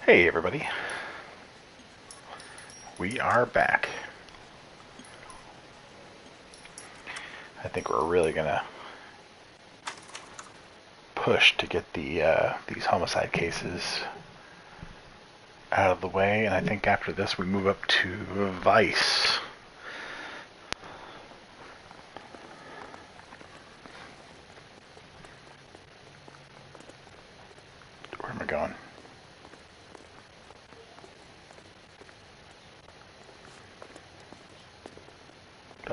Hey everybody, we are back. I think we're really gonna push to get these homicide cases out of the way, and I think after this we move up to Vice. Where am I going?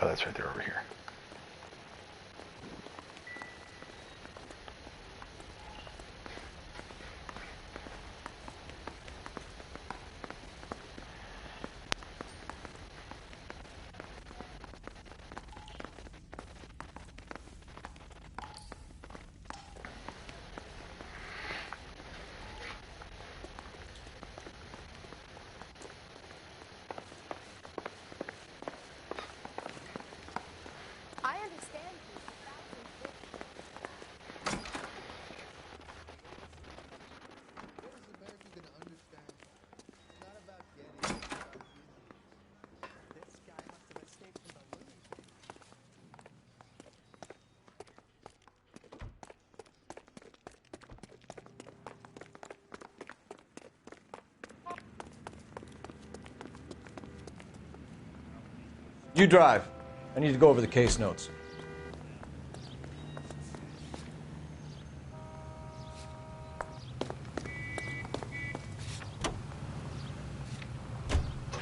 Oh, that's right there over here. I understand you. What is America going to understand? It's not about getting, it's about giving. This guy must have escaped from the Looney Bin. You drive. I need to go over the case notes.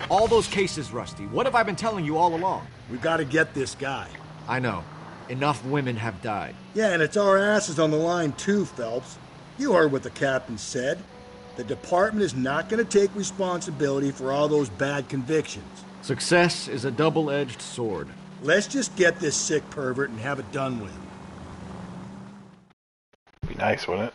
All those cases, Rusty. What have I been telling you all along? We've got to get this guy. I know. Enough women have died. Yeah, and it's our asses on the line too, Phelps. You heard what the captain said. The department is not going to take responsibility for all those bad convictions. Success is a double-edged sword. Let's just get this sick pervert and have it done with. Be nice, wouldn't it?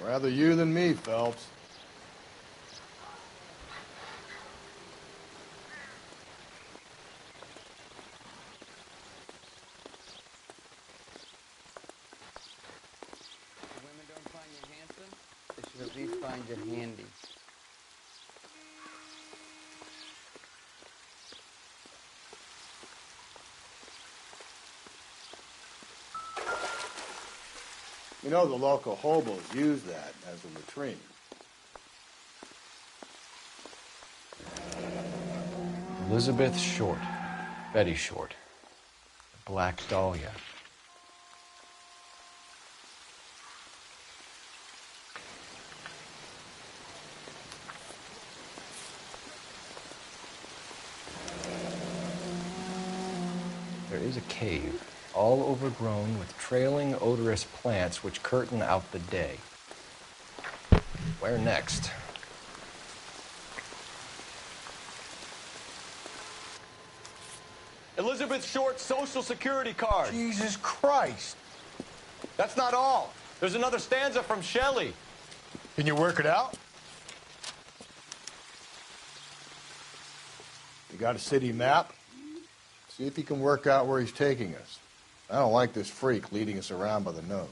Rather you than me, Phelps. If women don't find you handsome, they should at least find you handy. You know the local hobos use that as a latrine. Elizabeth Short. Betty Short. The Black Dahlia. There is a cave, all overgrown with trailing odorous plants which curtain out the day. Where next? Elizabeth Short's Social Security card. Jesus Christ! That's not all. There's another stanza from Shelley. Can you work it out? You got a city map? See if you can work out where he's taking us. I don't like this freak leading us around by the nose.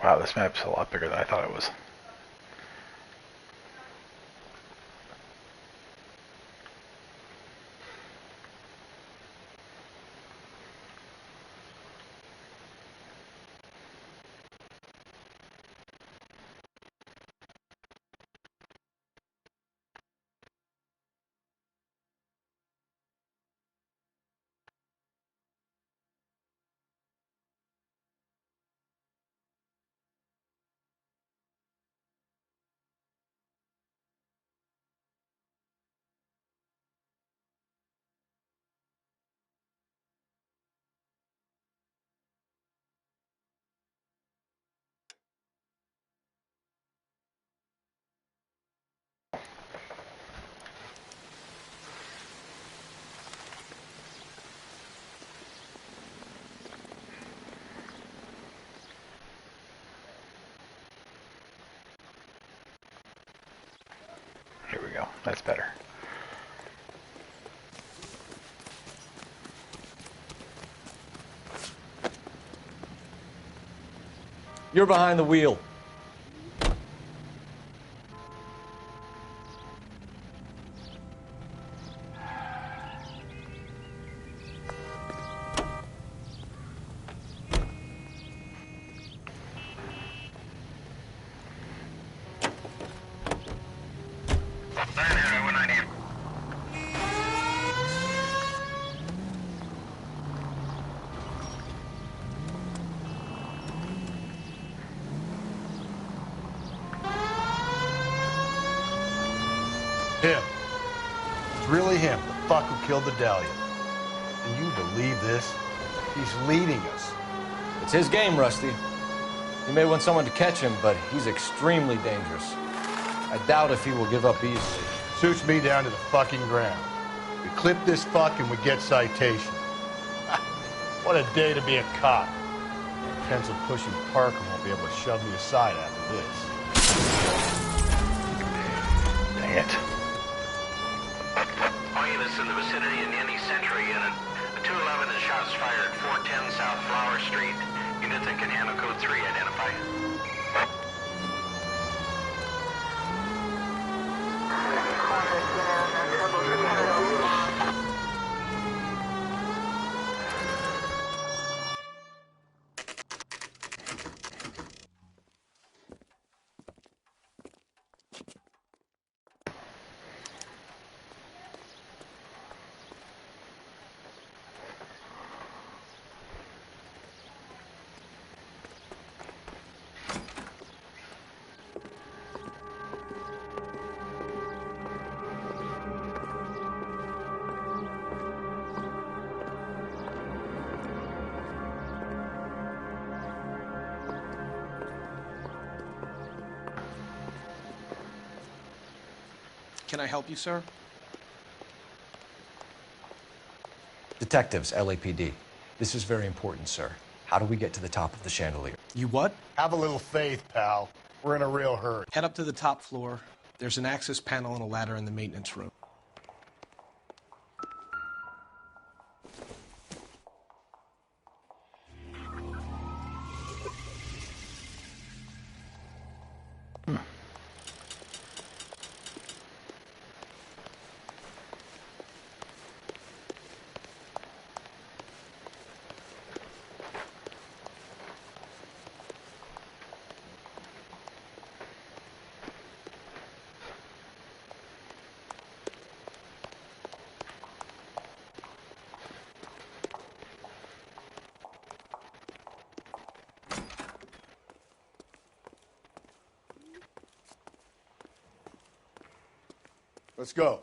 Wow, this map's a lot bigger than I thought it was. That's better. You're behind the wheel. Him. It's really him, the fuck who killed the Dahlia. Can you believe this? He's leading us. It's his game, Rusty. He may want someone to catch him, but he's extremely dangerous. I doubt if he will give up easily. Suits me down to the fucking ground. We clip this fuck and we get citation. What a day to be a cop. Pencil-pushing Parker won't be able to shove me aside after this. Dang it. All units in the vicinity in any Century unit. A 211 and shots fired at 410 South Flower Street. Units that can handle code 3 identify. Can I help you, sir? Detectives, LAPD. This is very important, sir. How do we get to the top of the chandelier? You what? Have a little faith, pal. We're in a real hurry. Head up to the top floor. There's an access panel and a ladder in the maintenance room. Let's go.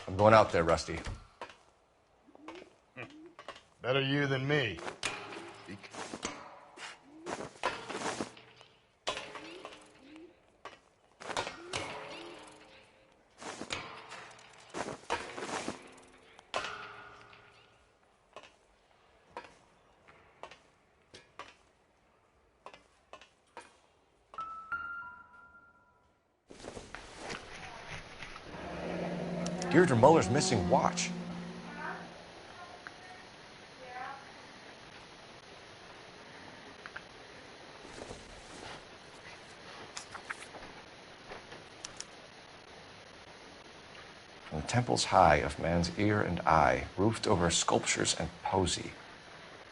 I'm going out there, Rusty. Better you than me. Deirdre Muller's missing watch. From the temples high of man's ear and eye, roofed over sculptures and poesy.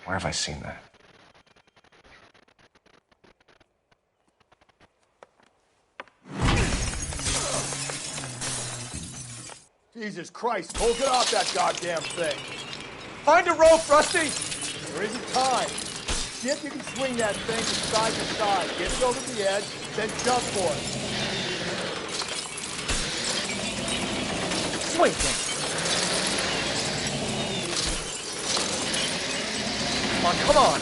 Where have I seen that? Jesus Christ, hold it off that goddamn thing. Find a rope, Rusty! There isn't time. See if you can swing that thing from side to side. Get it over the edge, then jump for it. Swing thing! Come on!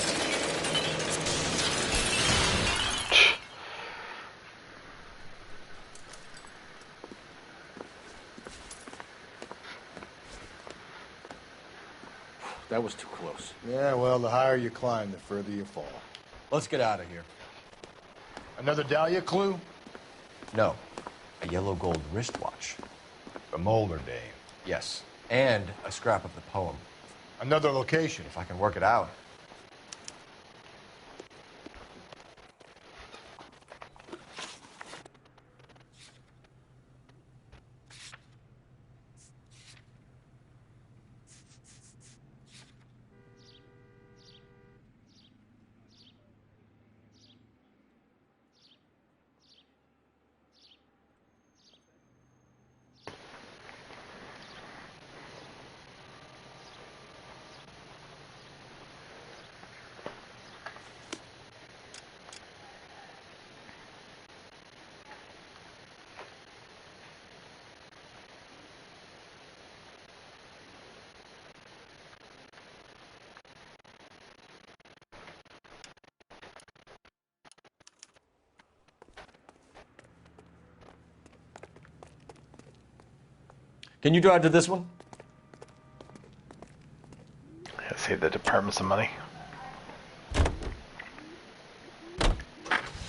That was too close. Yeah, well, the higher you climb, the further you fall. Let's get out of here. Another Dahlia clue? No. A yellow gold wristwatch. The Molder dame. Yes. And a scrap of the poem. Another location. If I can work it out. Can you drive to this one? Yeah, save the department some money.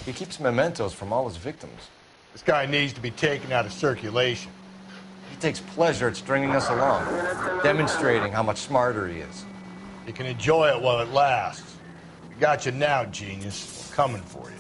He keeps mementos from all his victims. This guy needs to be taken out of circulation. He takes pleasure at stringing us along, demonstrating how much smarter he is. You can enjoy it while it lasts. We got you now, genius. We're coming for you.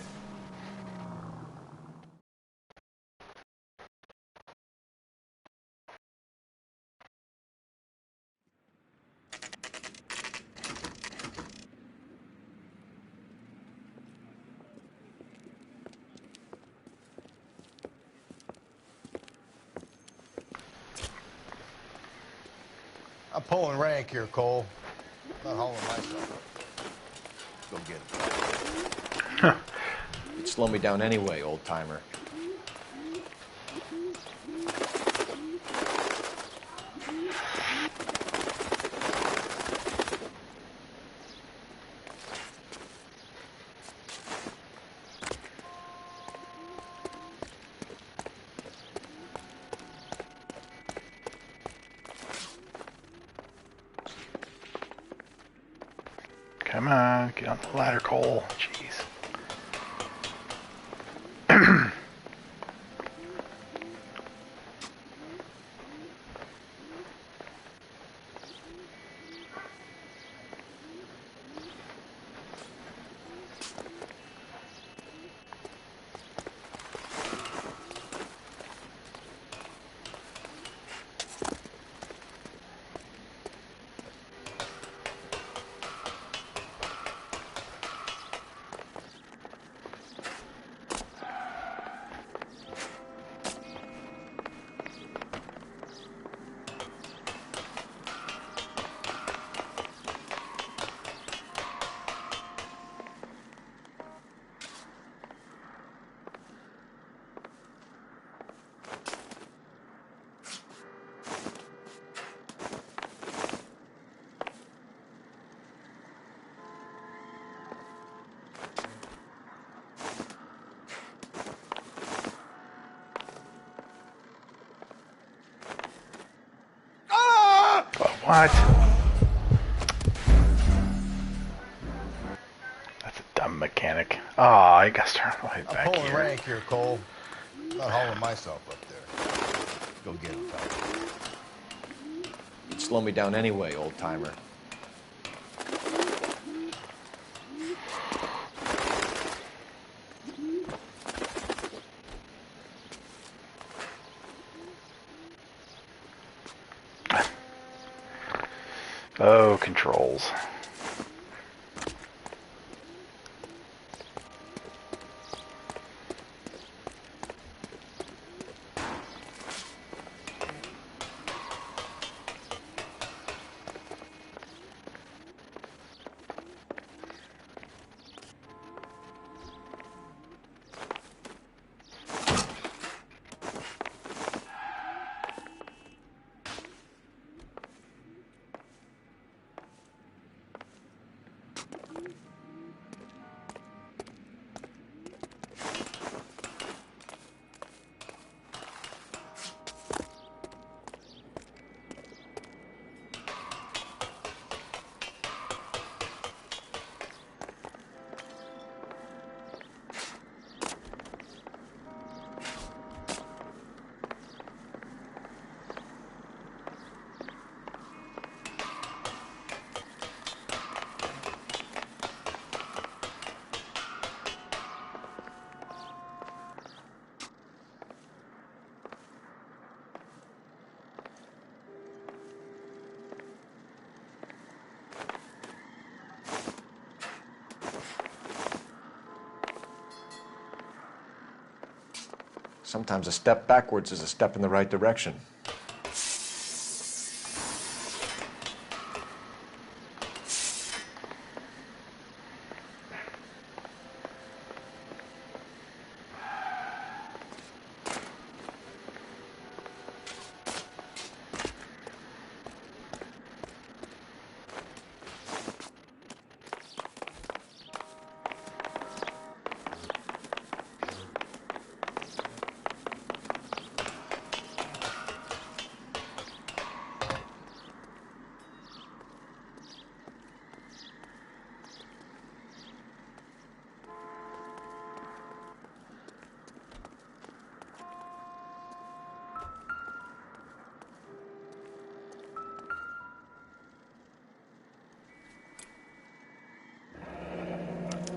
I'm pulling rank here, Cole. I'm not hauling myself. Go get it. You'd slow me down anyway, old-timer. Come on, get on the ladder, Cole. Jeez. What? That's a dumb mechanic. Oh, I guess turn right I'm back pulling here. rank here, Cole. I'm not hauling myself up there. Go get him, pal. You'd slow me down anyway, old-timer. Oh, controls. Sometimes a step backwards is a step in the right direction.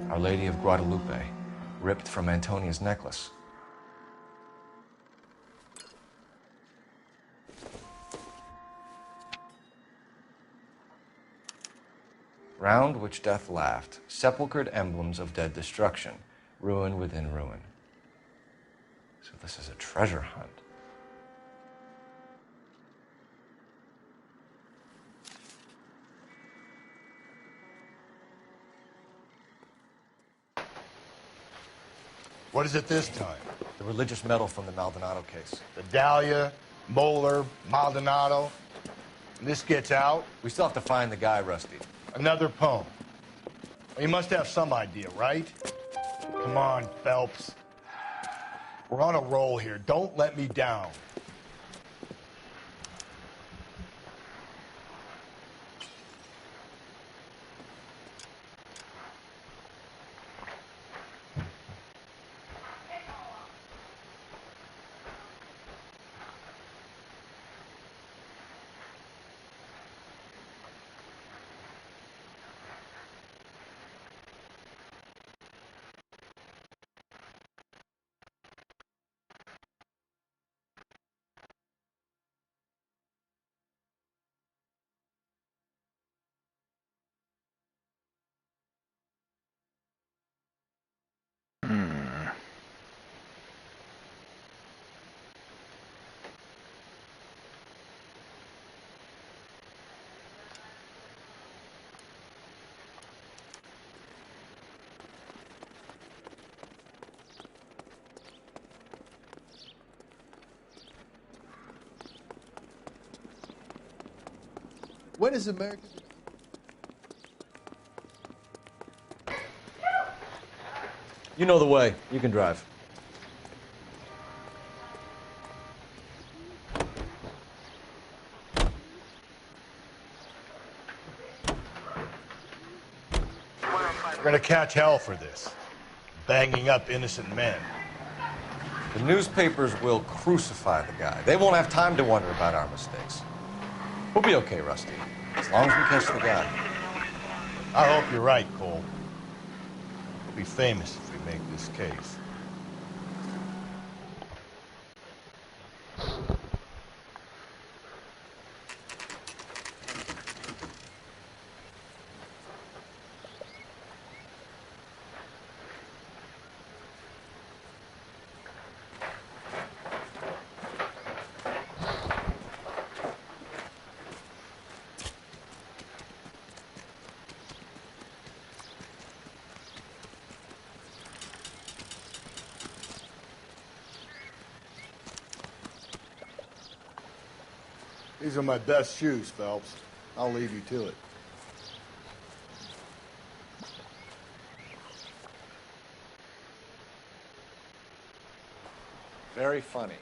Our Lady of Guadalupe, ripped from Antonia's necklace. Round which death laughed, sepulchred emblems of dead destruction, ruin within ruin. So this is a treasure hunt. What is it this time? The religious medal from the Maldonado case. The Dahlia, Moeller, Maldonado. When this gets out, We still have to find the guy, Rusty. another poem. Well, you must have some idea, right? Come on, Phelps. We're on a roll here. Don't let me down. When is America? You know the way. You can drive. We're gonna catch hell for this. Banging up innocent men. The newspapers will crucify the guy. They won't have time to wonder about our mistakes. We'll be okay, Rusty, as long as we catch the guy. I hope you're right, Cole. We'll be famous if we make this case. These are my best shoes, Phelps. I'll leave you to it. Very funny.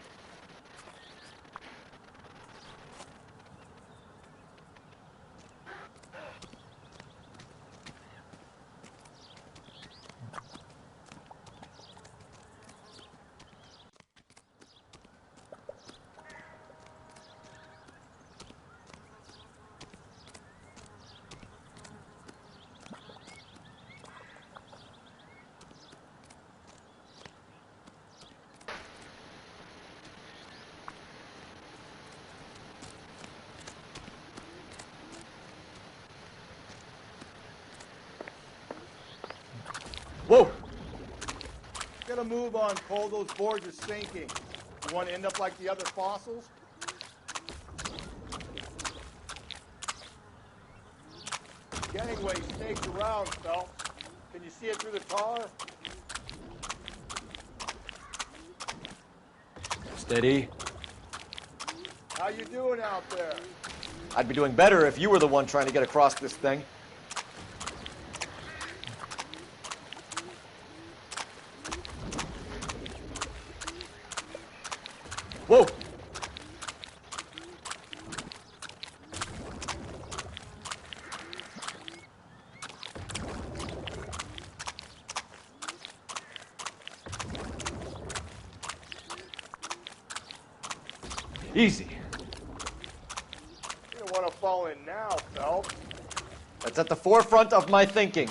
move on, Cole. Those boards are sinking. You want to end up like the other fossils? Gangway snakes around, Phelps. Can you see it through the tar? Steady. How you doing out there? I'd be doing better if you were the one trying to get across this thing. Whoa! Easy. You don't want to fall in now, Phelps. That's at the forefront of my thinking.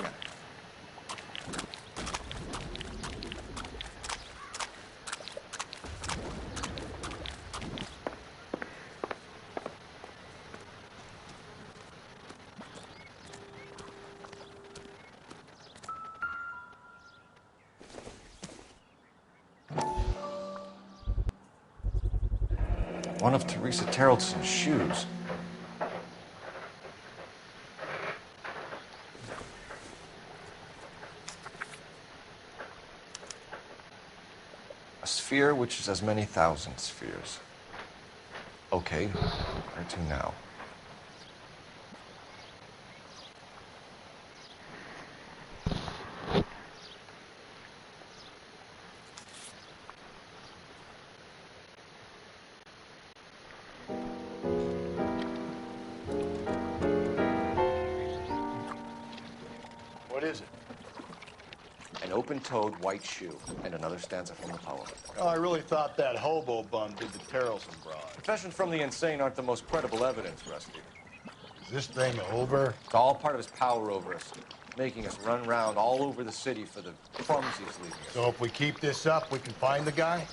One of Teresa Terreldson's shoes. A sphere which is as many thousand spheres. Okay, where to now? What is it? An open-toed white shoe and another stanza from the poem. Oh, I really thought that hobo bum did the Terrelson broad. Confessions from the insane aren't the most credible evidence, Rusty. Is this thing over? It's all part of his power over us, making us run around all over the city for the crumbs he's leaving us. So if we keep this up, we can find the guy?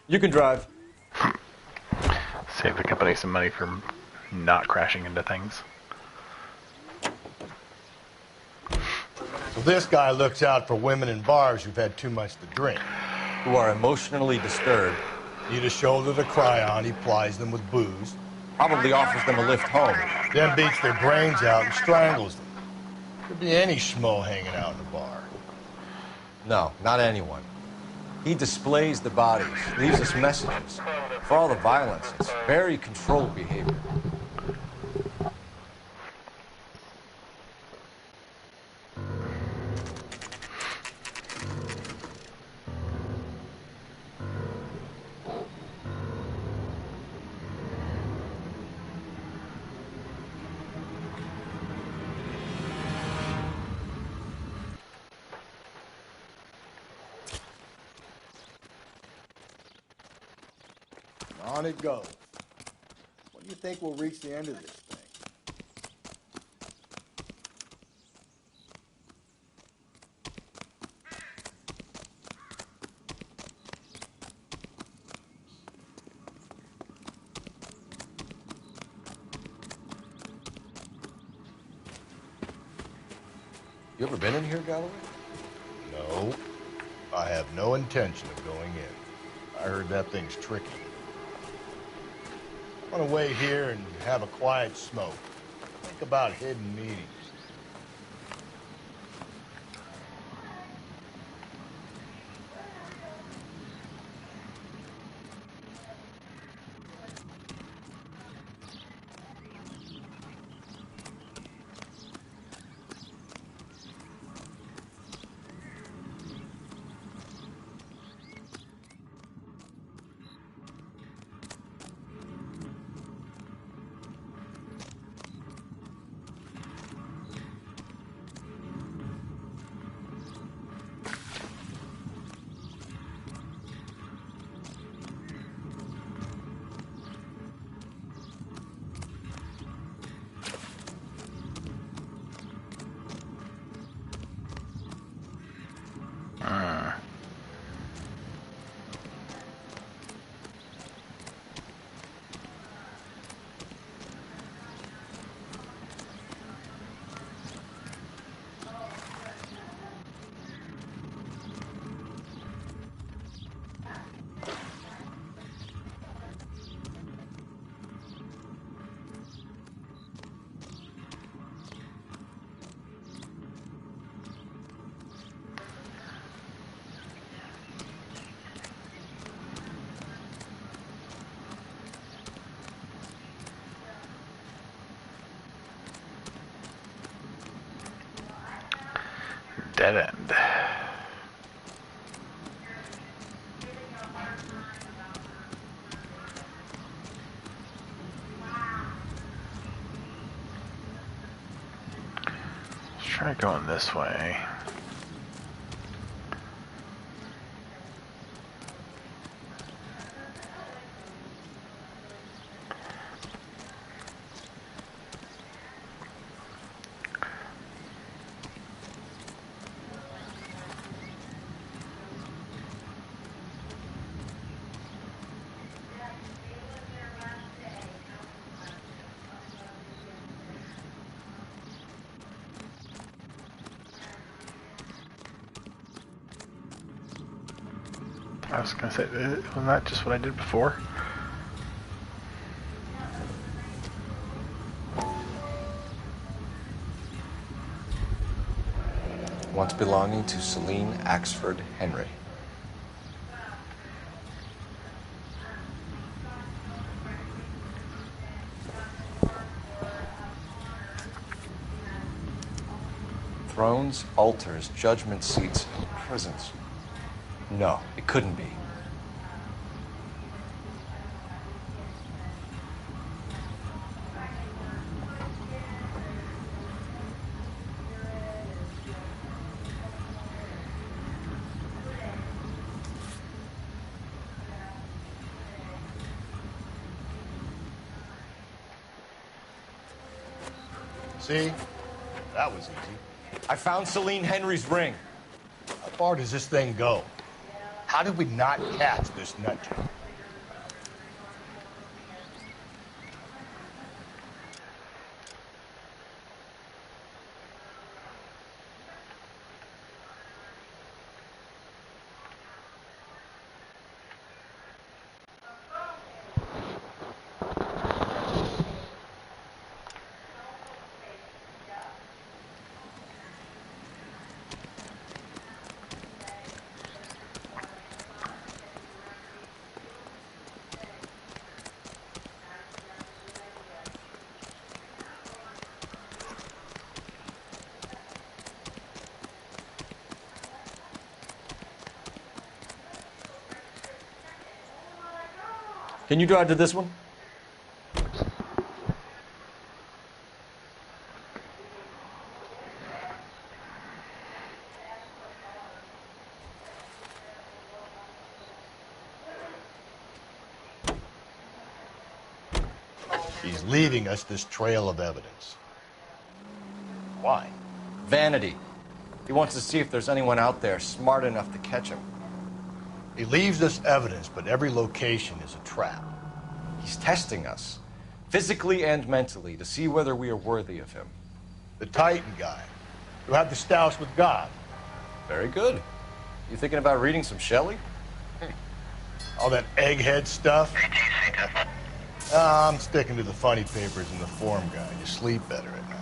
You can drive. Save the company some money for not crashing into things. So this guy looks out for women in bars who've had too much to drink. Who are emotionally disturbed. Need a shoulder to cry on, he plies them with booze. Probably offers them a lift home. Then beats their brains out and strangles them. Could be any schmo hanging out in the bar. No, not anyone. He displays the bodies, leaves us messages. For all the violence, it's very controlled behavior. On it goes. When do you think we'll reach the end of this thing? You ever been in here, Galloway? No, I have no intention of going in. I heard that thing's tricky. I want to wait here and have a quiet smoke. Think about hidden meetings. Dead end. Let's try going this way. I was gonna say, wasn't that just what I did before? Once belonging to Celine Axford Henry. Thrones, altars, judgment seats, and prisons. No, it couldn't be. See? That was easy. I found Celine Henry's ring. How far does this thing go? How did we not catch this nutjob? Can you drive to this one? He's leaving us this trail of evidence. Why? Vanity. He wants to see if there's anyone out there smart enough to catch him. He leaves us evidence, but every location is a trap. He's testing us, physically and mentally, to see whether we are worthy of him. The Titan guy, who had the stoush with God. Very good. You thinking about reading some Shelley? All that egghead stuff. I'm sticking to the funny papers and the form guide. You sleep better at night.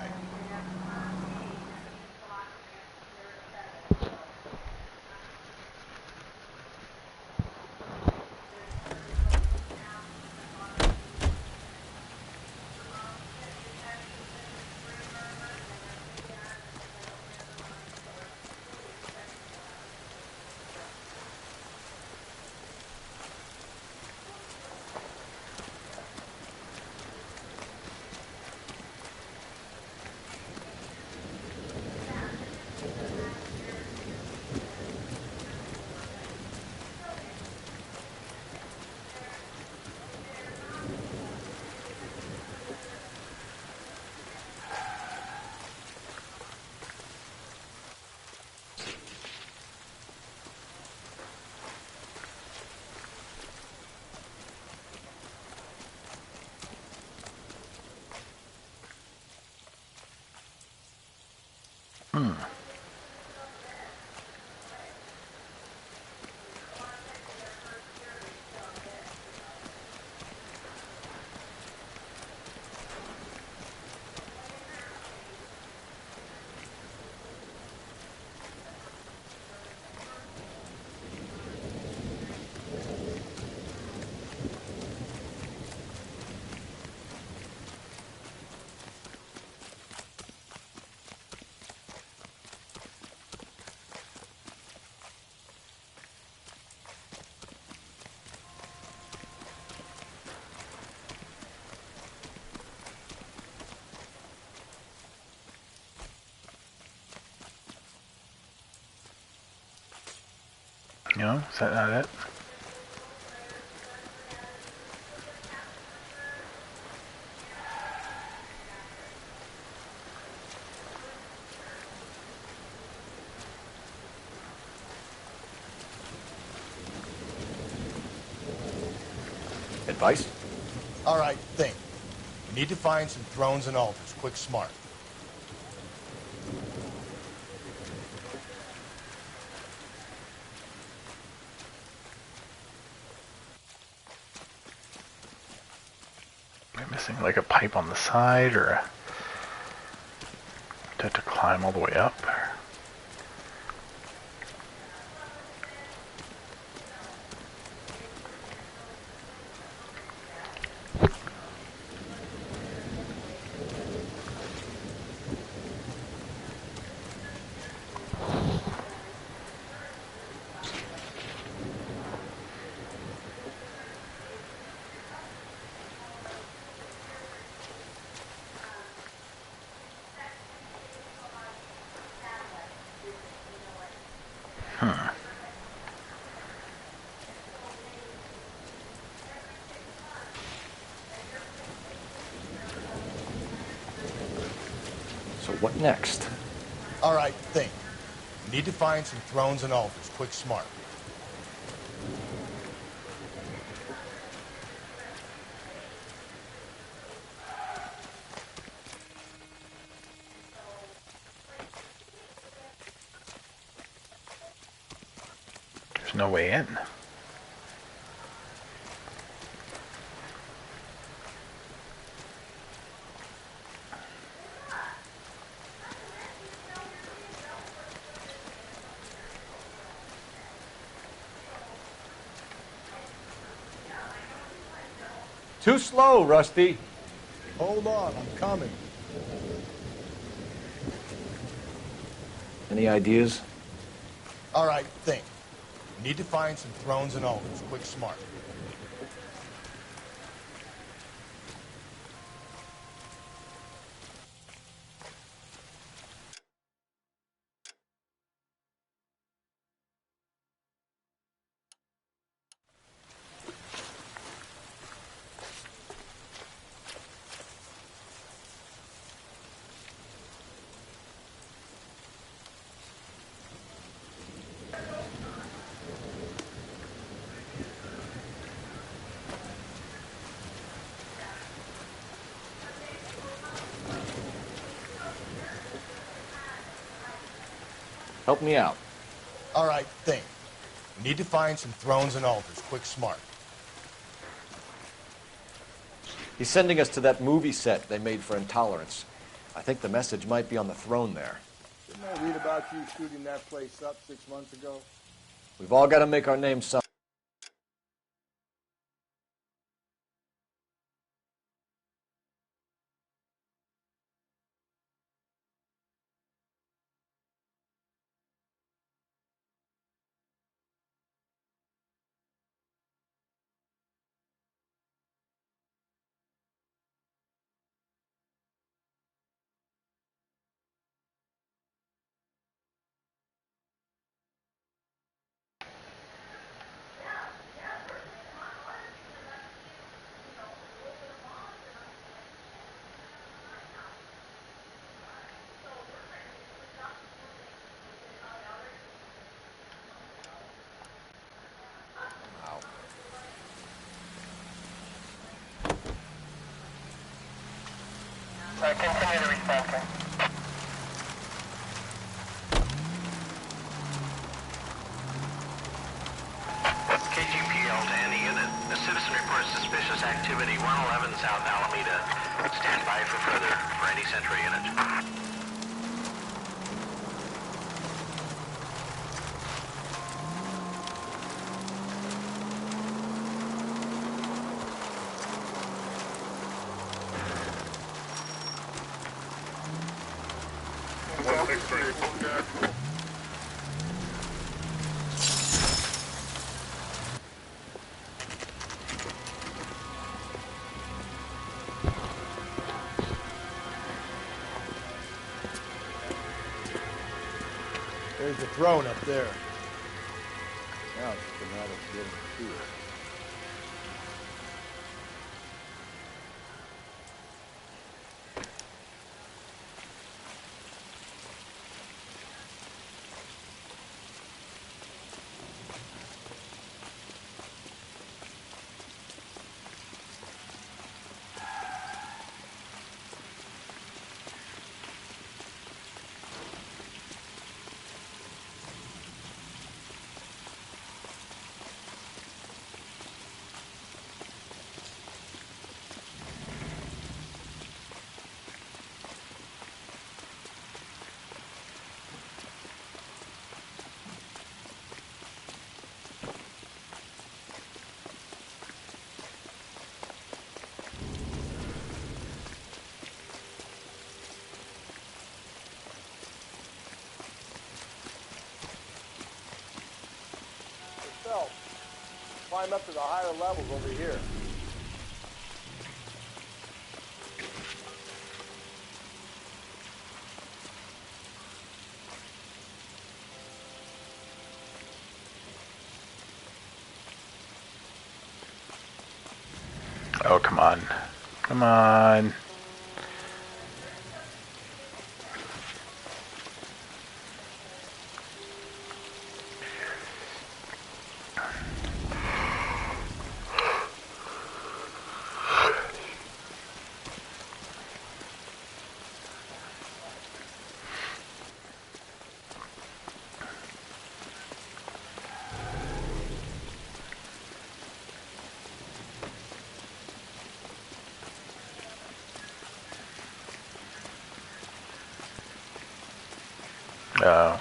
No? Is that not it? Advice? All right, think. We need to find some thrones and altars. Quick, smart. Am I missing like a pipe on the side, or do I have to climb all the way up? So what next? All right, think. We need to find some thrones and altars. Quick, smart. There's no way in. Too slow, Rusty. Hold on, I'm coming. Any ideas? All right, think. We need to find some thrones and altars. Quick, smart. Help me out. All right, think. We need to find some thrones and altars. Quick, smart. He's sending us to that movie set they made for Intolerance. I think the message might be on the throne there. Didn't I read about you shooting that place up 6 months ago? We've all got to make our names sound. Continue to respond, sir. KGPL to any unit. A citizen reports suspicious activity 111 South Alameda. Stand by for any Central unit. There's the throne up there. Now it's just a matter of getting to it. Climb up to the higher levels over here. Oh, come on. Come on. Oh.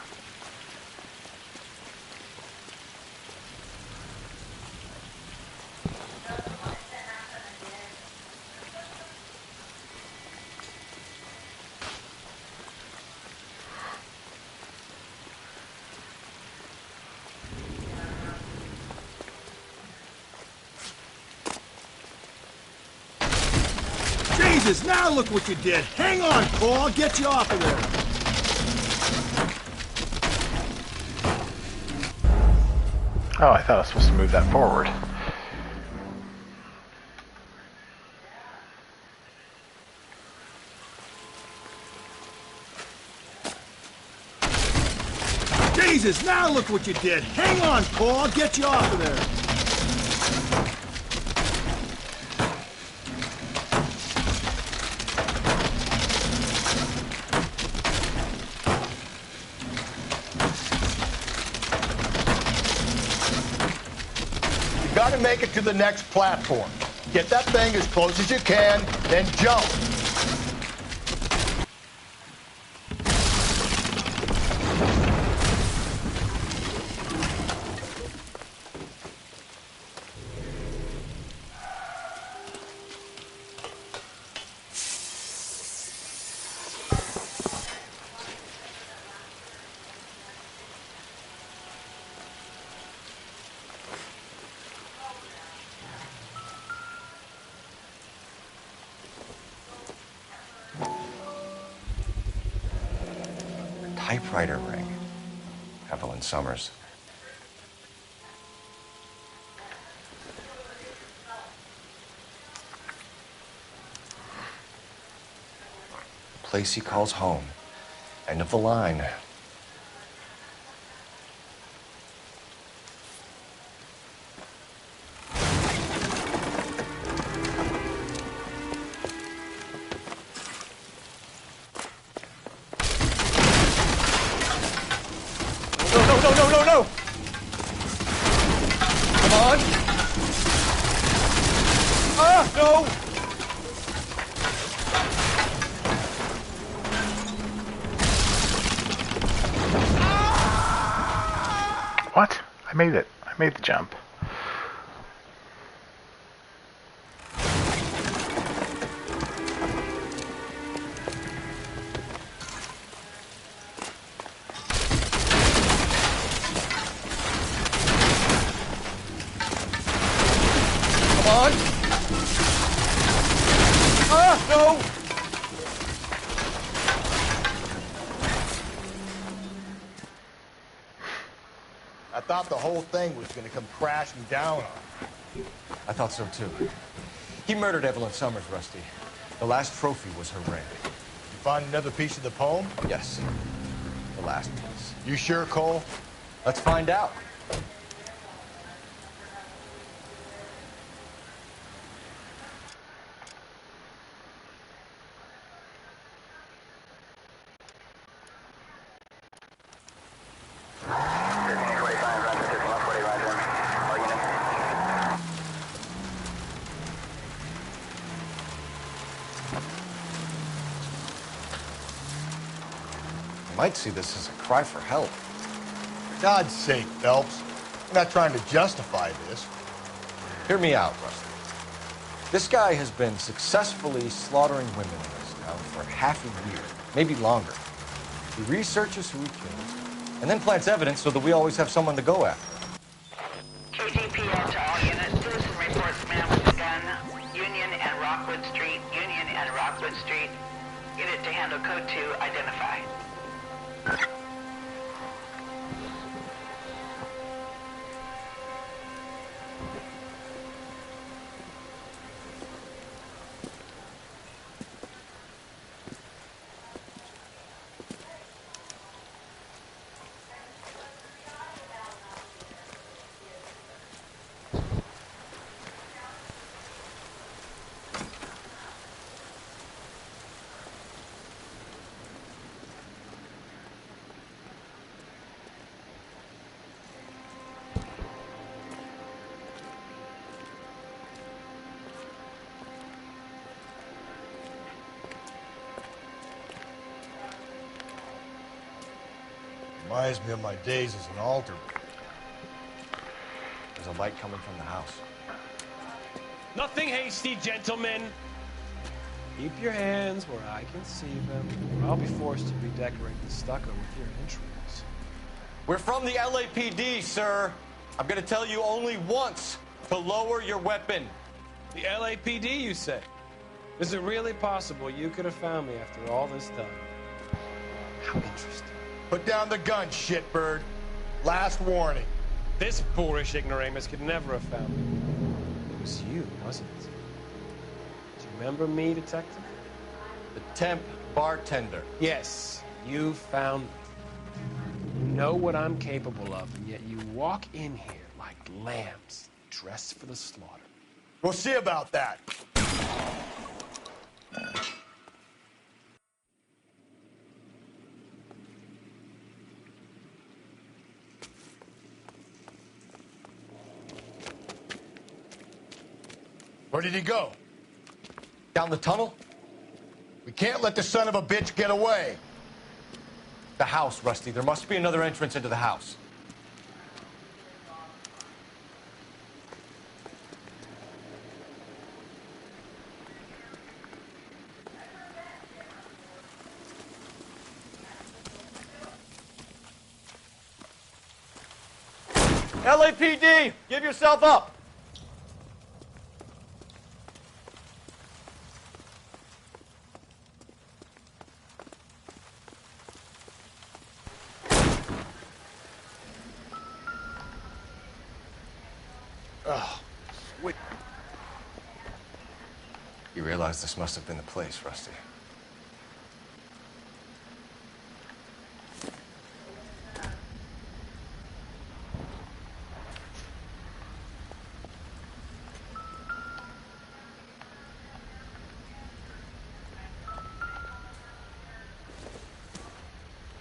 Jesus, now look what you did. Hang on, Cole. I'll get you off of there. Oh, I thought I was supposed to move that forward. Jesus, now look what you did. Hang on, Cole. I'll get you off of there. Gotta make it to the next platform. Get that thing as close as you can, then jump. Typewriter ring. Evelyn Summers. Place he calls home. End of the line. No! Come on! Ah, no! What? I made it. I made the jump. Come on! Ah, no! thought the whole thing was gonna come crashing down on him. I thought so too. He murdered Evelyn Summers, Rusty. The last trophy was her ring. You find another piece of the poem? Yes. The last piece. You sure, Cole? Let's find out. Might see this as a cry for help. For God's sake, Phelps. We're not trying to justify this. Hear me out, Rusty. This guy has been successfully slaughtering women in this town for half a year, maybe longer. He researches who he kills, and then plants evidence so that we always have someone to go after. KGPL to all units. Citizen reports man with a gun. Union and Rockwood Street. Union and Rockwood Street. Unit to handle code 2. Identify. Reminds me of my days as an alderman. There's a light coming from the house. Nothing hasty, gentlemen. Keep your hands where I can see them, or I'll be forced to redecorate the stucco with your entrails. We're from the LAPD, sir. I'm gonna tell you only once to lower your weapon. The LAPD, you say? Is it really possible you could have found me after all this time? How interesting. Put down the gun, shitbird. Last warning. This boorish ignoramus could never have found me. It was you, wasn't it? Do you remember me, detective? The temp bartender. Yes, you found me. You know what I'm capable of, and yet you walk in here like lambs, dressed for the slaughter. We'll see about that. Where did he go? Down the tunnel? We can't let the son of a bitch get away. The house, Rusty. There must be another entrance into the house. LAPD! Give yourself up! Oh, sweet. You realize this must have been the place, Rusty.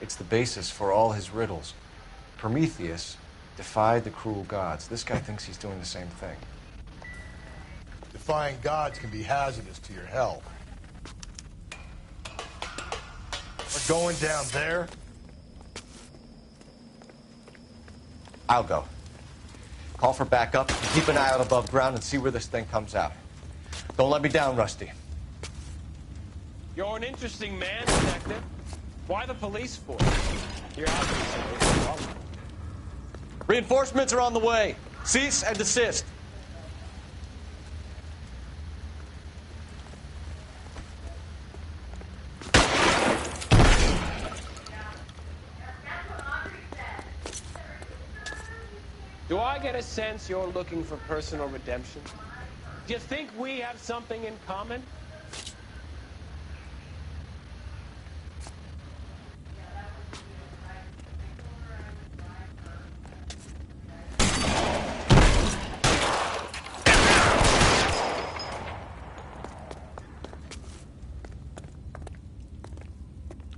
It's the basis for all his riddles. Prometheus defied the cruel gods. This guy thinks he's doing the same thing. Defying gods can be hazardous to your health. We're going down there. I'll go. Call for backup, and keep an eye out above ground and see where this thing comes out. Don't let me down, Rusty. You're an interesting man, detective. Why the police force? You're obviously Reinforcements are on the way. Cease and desist. I get a sense you're looking for personal redemption? Do you think we have something in common?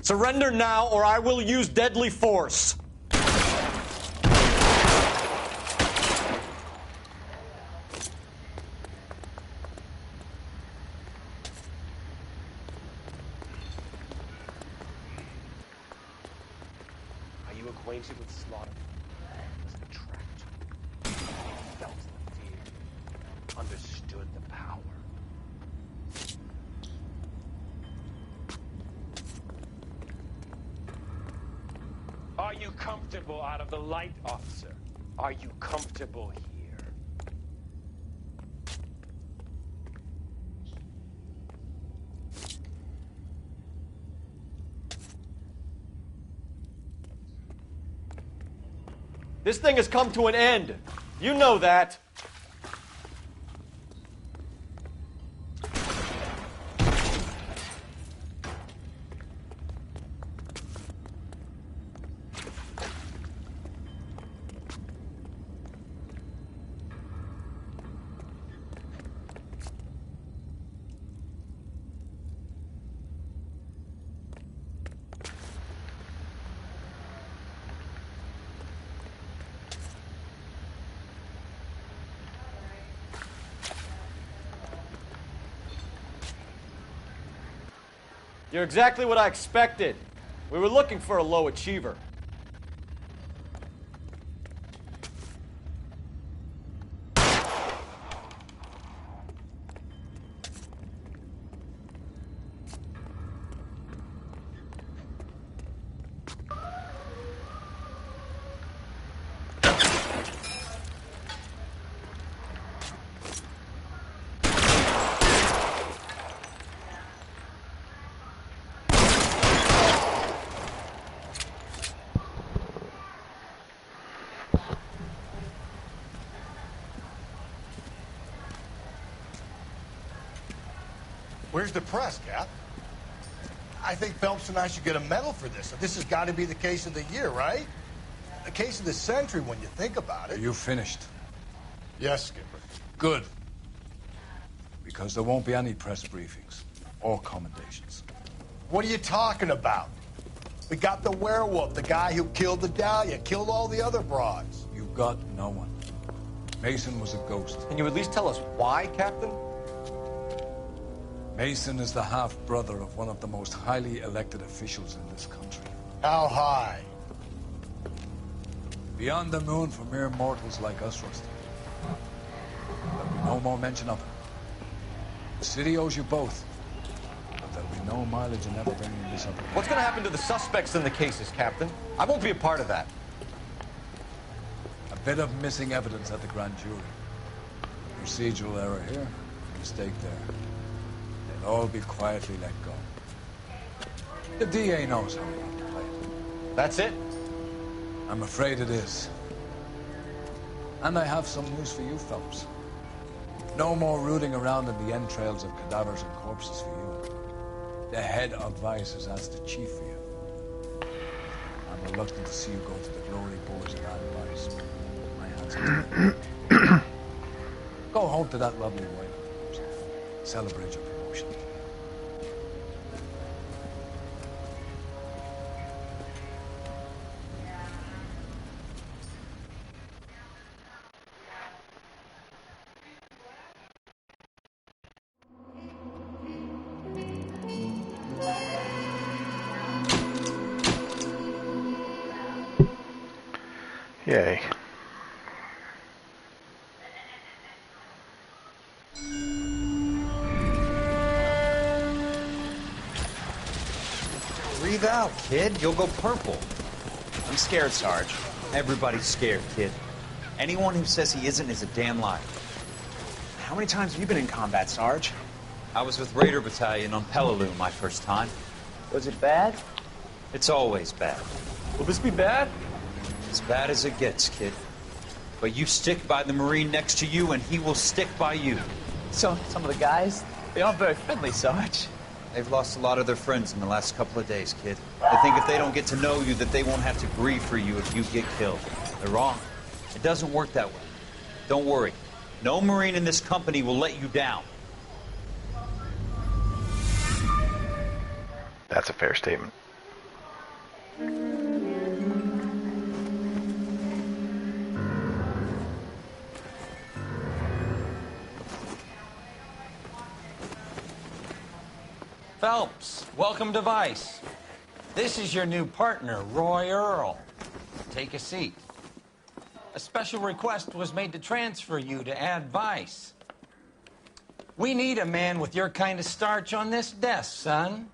Surrender now, or I will use deadly force. Are you acquainted with slaughter? Was it trapped? Felt the fear. Understood the power. Are you comfortable out of the light, officer? Are you comfortable here? This thing has come to an end. You know that. You're exactly what I expected. We were looking for a low achiever. Where's the press, Cap? I think Phelps and I should get a medal for this. This has got to be the case of the year, right? The case of the century when you think about it. Are you finished? Yes, Skipper. Good. Because there won't be any press briefings or commendations. What are you talking about? We got the werewolf, the guy who killed the Dahlia, killed all the other broads. You got no one. Mason was a ghost. Can you at least tell us why, Captain? Mason is the half-brother of one of the most highly elected officials in this country. How high? Beyond the moon for mere mortals like us, Rusty. There'll be no more mention of it. The city owes you both. But there'll be no mileage in ever bringing this up. What's going to happen to the suspects in the cases, Captain? I won't be a part of that. A bit of missing evidence at the grand jury. Procedural error here, mistake there. They'll all be quietly let go. The DA knows how he wants to play it. That's it? I'm afraid it is. And I have some news for you, Phelps. No more rooting around in the entrails of cadavers and corpses for you. The head of Vice has asked the chief for you. I'm reluctant to see you go to the glory boards of that Vice. My hands are tied. Go home to that lovely wife of yours. Celebrate your promotion. Yay. Breathe out, kid. You'll go purple. I'm scared, Sarge. Everybody's scared, kid. Anyone who says he isn't is a damn liar. How many times have you been in combat, Sarge? I was with Raider Battalion on Peleliu my first time. Was it bad? It's always bad. Will this be bad? As bad as it gets, kid. But you stick by the Marine next to you, and he will stick by you. So, some of the guys, they aren't very friendly, Sarge. They've lost a lot of their friends in the last couple of days, kid. They think if they don't get to know you, that they won't have to grieve for you if you get killed. They're wrong. It doesn't work that way. Don't worry. No Marine in this company will let you down. That's a fair statement. Phelps, welcome to Vice. This is your new partner, Roy Earl. Take a seat. A special request was made to transfer you to Ad Vice. We need a man with your kind of starch on this desk, son.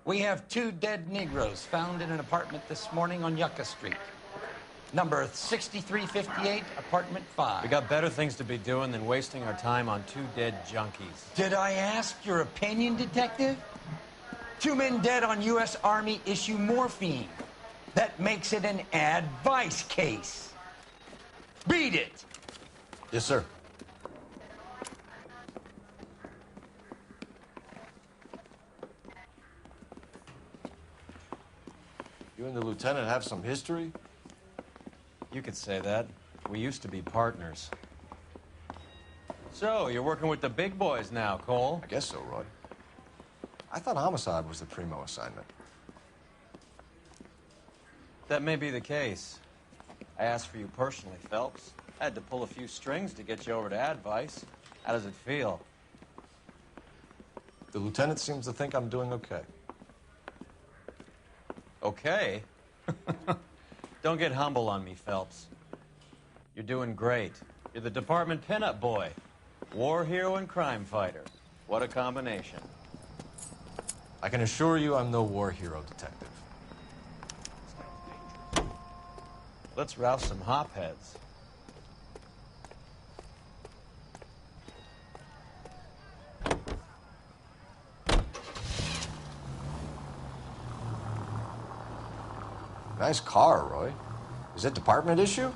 We have 2 dead Negroes found in an apartment this morning on Yucca Street. Number 6358, apartment 5. We got better things to be doing than wasting our time on 2 dead junkies. Did I ask your opinion, detective? 2 men dead on U.S. Army issue morphine. That makes it an Ad Vice case. Beat it! Yes, sir. You and the lieutenant have some history? You could say that. We used to be partners. So, you're working with the big boys now, Cole? I guess so, Roy. I thought homicide was the primo assignment. That may be the case. I asked for you personally, Phelps. I had to pull a few strings to get you over to Advice. How does it feel? The lieutenant seems to think I'm doing okay. Okay? Don't get humble on me, Phelps. You're doing great. You're the department pinup boy. War hero and crime fighter. What a combination. I can assure you I'm no war hero, detective. Let's rouse some hopheads. Nice car, Roy. Is it department issue?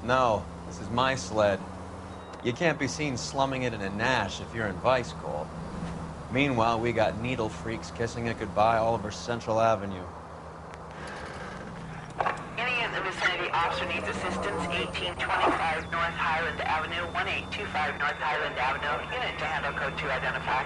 No, this is my sled. You can't be seen slumming it in a Nash if you're in Vice, Cole. Meanwhile, we got needle freaks kissing it goodbye all over Central Avenue. Any in the vicinity officer needs assistance, 1825 North Highland Avenue, 1825 North Highland Avenue. Unit to handle code 2 identify.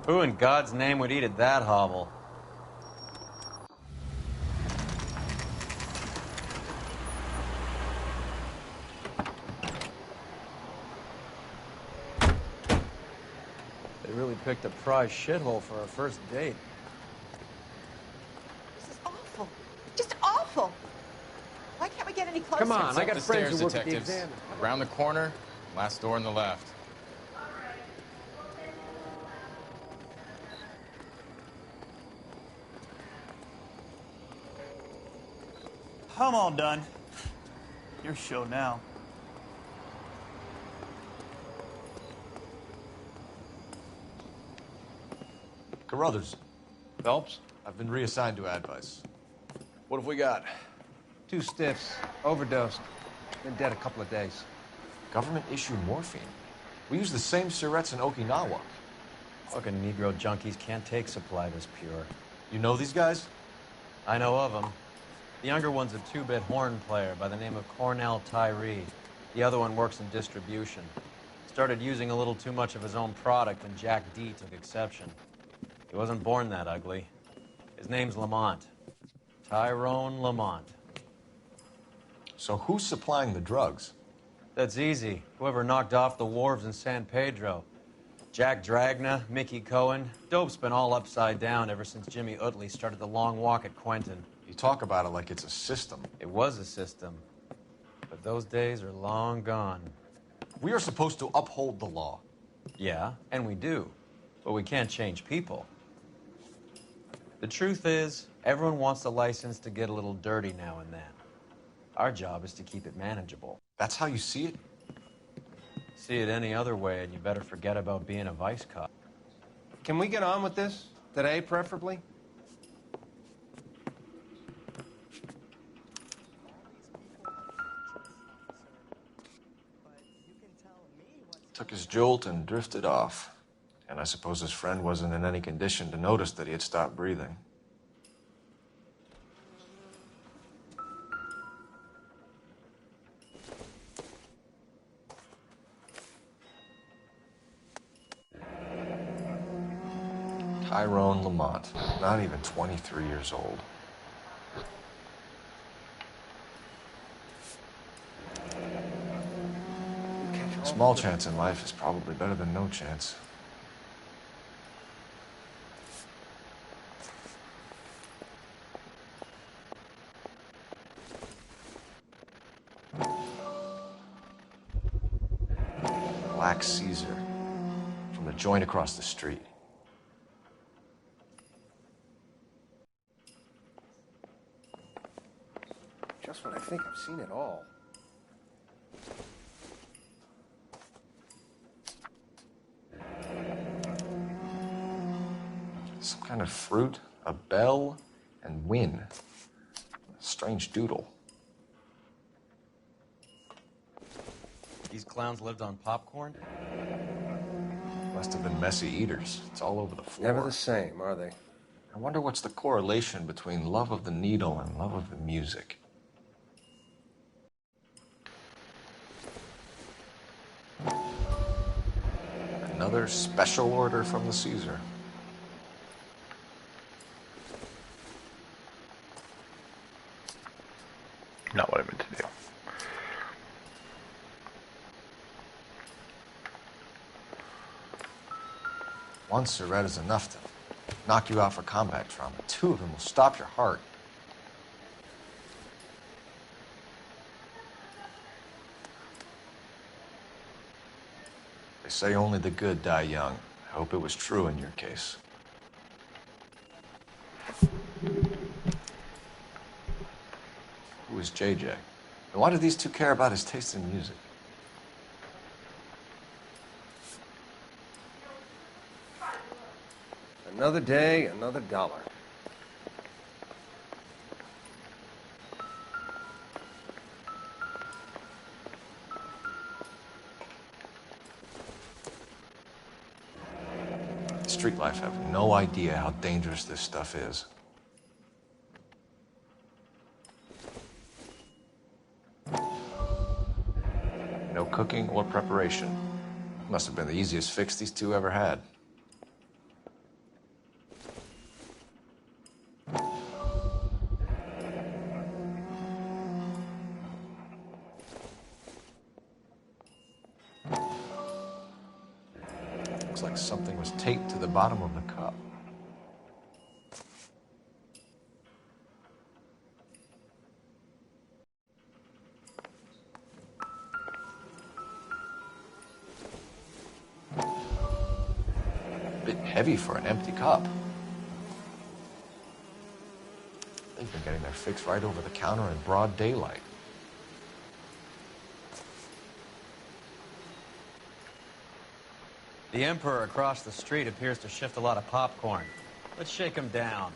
Who in God's name would eat at that hovel? They really picked a prize shithole for our first date. This is awful. Just awful. Why can't we get any closer? Come on, I got the friends stairs, who work at the detectives. exam. Around the corner, last door on the left. I'm all done. Your show now. Carruthers, Phelps? I've been reassigned to Advice. What have we got? 2 stiffs, overdosed, been dead a couple of days. Government issued morphine. We use the same syrettes in Okinawa. Fucking Negro junkies can't take supply this pure. You know these guys? I know of them. The younger one's a 2-bit horn player by the name of Cornell Tyree. The other one works in distribution. Started using a little too much of his own product, and Jack D took exception. He wasn't born that ugly. His name's Lamont. Tyrone Lamont. So who's supplying the drugs? That's easy. Whoever knocked off the wharves in San Pedro. Jack Dragna, Mickey Cohen. Dope's been all upside down ever since Jimmy Utley started the long walk at Quentin. You talk about it like it's a system. It was a system. But those days are long gone. We are supposed to uphold the law. Yeah, and we do. But we can't change people. The truth is, everyone wants a license to get a little dirty now and then. Our job is to keep it manageable. That's how you see it? See it any other way, and you better forget about being a vice cop. Can we get on with this? Today, preferably? Took his jolt and drifted off. And I suppose his friend wasn't in any condition to notice that he had stopped breathing. Tyrone Lamont, not even 23 years old. Small chance in life is probably better than no chance. Black Caesar, from the joint across the street. Just when I think I've seen it all. Some kind of fruit, a bell, and win. Strange doodle. These clowns lived on popcorn? Must have been messy eaters. It's all over the floor. Never the same, are they? I wonder what's the correlation between love of the needle and love of the music. Another special order from the Caesar. Not what I meant to do. One Surette is enough to knock you out for combat trauma. Two of them will stop your heart. They say only the good die young. I hope it was true in your case. Who is JJ? And why do these two care about his taste in music? Another day, another dollar. Street life have no idea how dangerous this stuff is. No cooking or preparation. Must have been the easiest fix these two ever had. Looks like something was taped to the bottom of the cup. Bit heavy for an empty cup. They've been getting their fix right over the counter in broad daylight. The Emperor across the street appears to shift a lot of popcorn. Let's shake him down.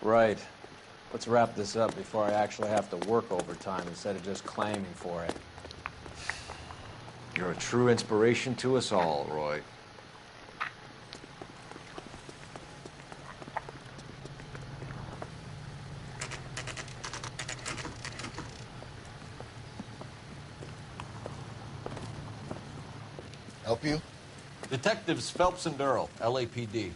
Right. Let's wrap this up before I actually have to work overtime instead of just claiming for it. You're a true inspiration to us all, Roy. Help you? Detectives Phelps and Earl, LAPD.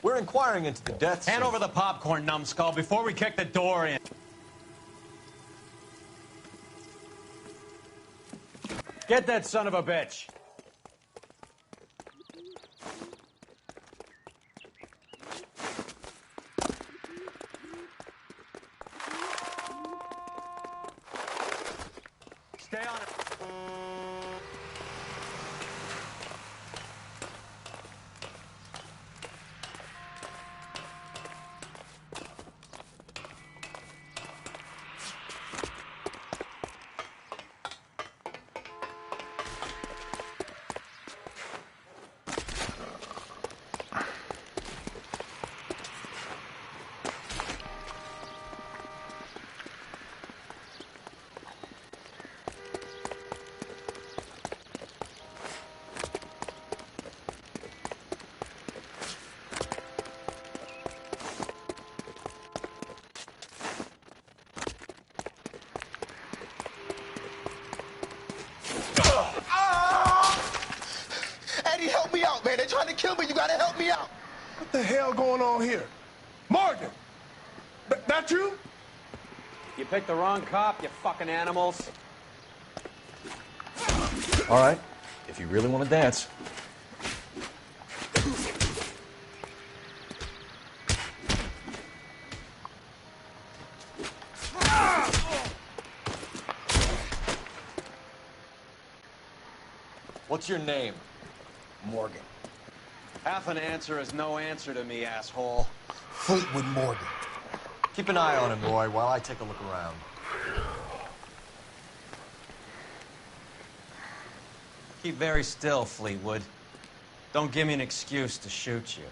We're inquiring into the deaths Hand of... over the popcorn, numbskull, before we kick the door in. Get that son of a bitch. Stay on it. Eddie, help me out, man. They're trying to kill me. You gotta help me out. What the hell going on here? Morgan! That you? You picked the wrong cop, you fucking animals. All right, if you really want to dance. What's your name? Morgan. Half an answer is no answer to me, asshole. Fleetwood Morgan. Keep an eye on him, Roy, while I take a look around. Keep very still, Fleetwood. Don't give me an excuse to shoot you.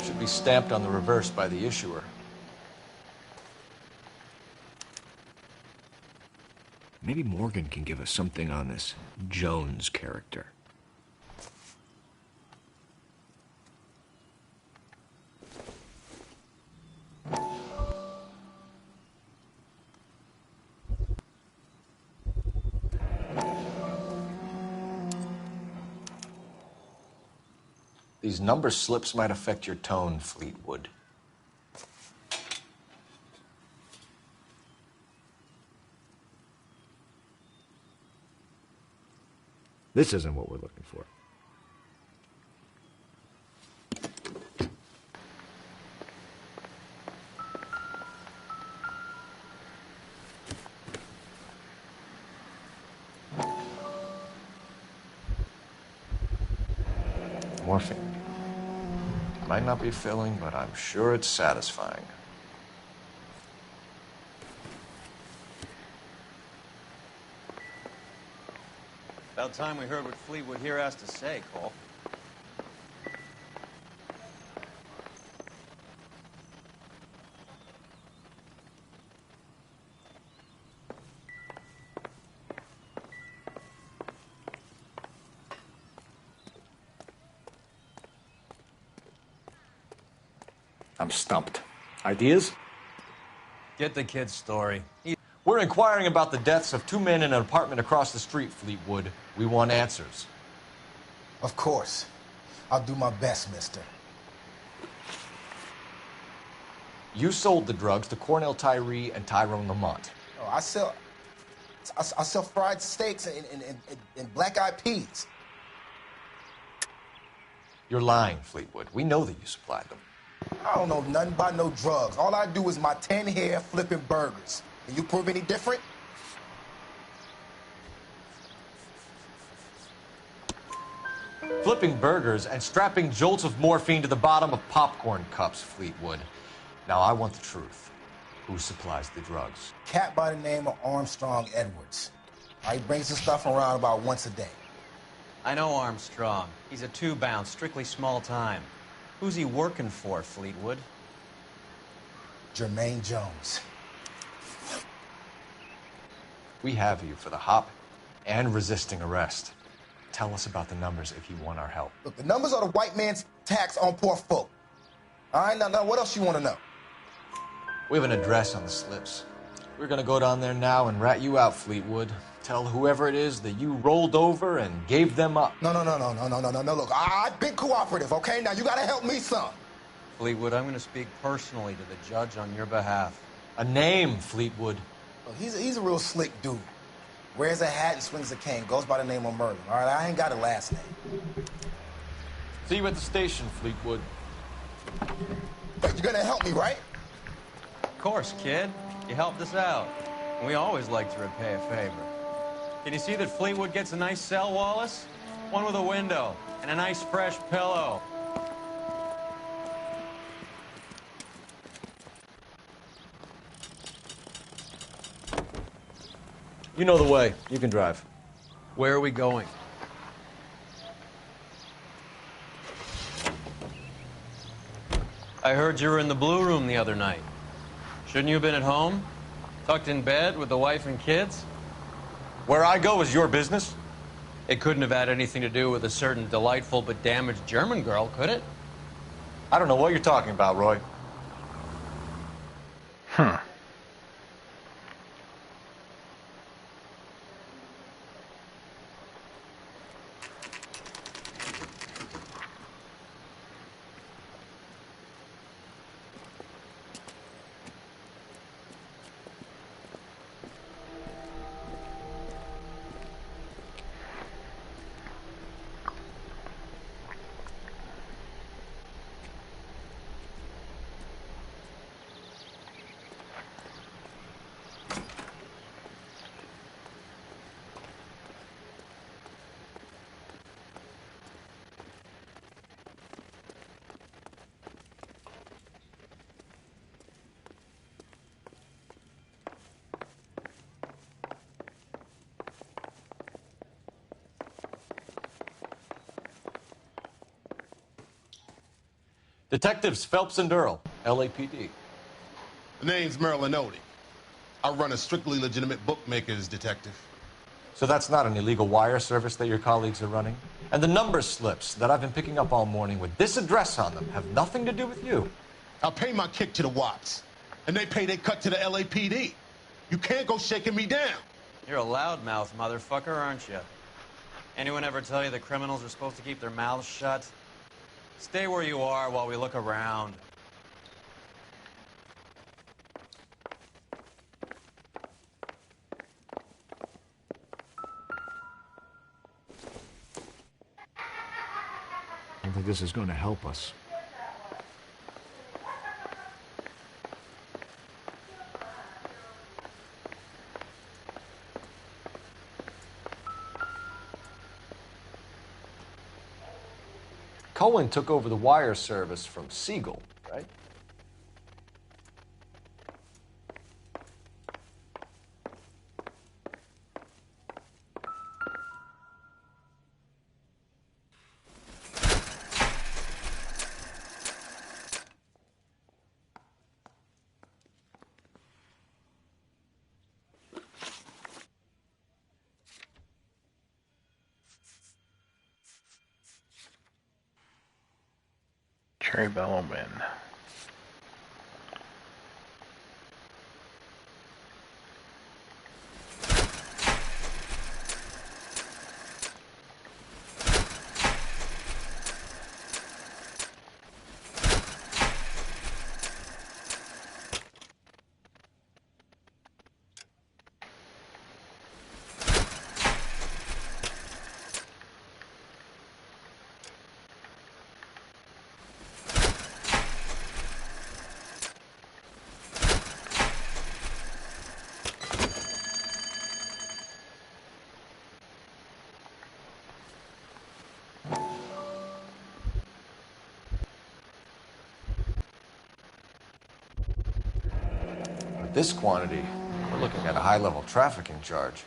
Should be stamped on the reverse by the issuer. Maybe Morgan can give us something on this Jones character. These number slips might affect your tone, Fleetwood. This isn't what we're looking for. Morphine. Might not be filling, but I'm sure it's satisfying. About time we heard what Fleetwood here has to say, Cole. I'm stumped. Ideas? Get the kid's story. We're inquiring about the deaths of two men in an apartment across the street, Fleetwood. We want answers. Of course. I'll do my best, mister. You sold the drugs to Cornell Tyree and Tyrone Lamont. Oh, I sell fried steaks and black-eyed peas. You're lying, Fleetwood. We know that you supplied them. I don't know nothing about no drugs. All I do is my 10 hair flipping burgers. Can you prove any different? Flipping burgers and strapping jolts of morphine to the bottom of popcorn cups, Fleetwood. Now, I want the truth. Who supplies the drugs? Cat by the name of Armstrong Edwards. He brings the stuff around about once a day. I know Armstrong. He's a two-bound, strictly small time. Who's he working for, Fleetwood? Jermaine Jones. We have you for the hop and resisting arrest. Tell us about the numbers if you want our help. Look, the numbers are the white man's tax on poor folk. All right, now, what else you want to know? We have an address on the slips. We're gonna go down there now and rat you out, Fleetwood. Tell whoever it is that you rolled over and gave them up. No. Look, I've been cooperative, okay? Now you gotta help me some. Fleetwood, I'm going to speak personally to the judge on your behalf. A name, Fleetwood. Look, he's a real slick dude. Wears a hat and swings a cane. Goes by the name of Merlin. All right, I ain't got a last name. See you at the station, Fleetwood. But you're gonna help me, right? Of course, kid. You helped us out. We always like to repay a favor. Can you see that Fleetwood gets a nice cell, Wallace? One with a window and a nice fresh pillow. You know the way. You can drive. Where are we going? I heard you were in the Blue Room the other night. Shouldn't you have been at home? Tucked in bed with the wife and kids? Where I go is your business? It couldn't have had anything to do with a certain delightful but damaged German girl, could it? I don't know what you're talking about, Roy. Detectives Phelps and Earl, LAPD. The name's Merlin Odie. I run a strictly legitimate bookmaker's detective. So that's not an illegal wire service that your colleagues are running? And the number slips that I've been picking up all morning with this address on them have nothing to do with you? I pay my kick to the Watts, and they pay their cut to the LAPD. You can't go shaking me down. You're a loudmouth motherfucker, aren't you? Anyone ever tell you that criminals are supposed to keep their mouths shut? Stay where you are while we look around. I don't think this is going to help us. Cohen took over the wire service from Siegel, right? Cherry Bellowman. With this quantity, we're looking at a high-level trafficking charge.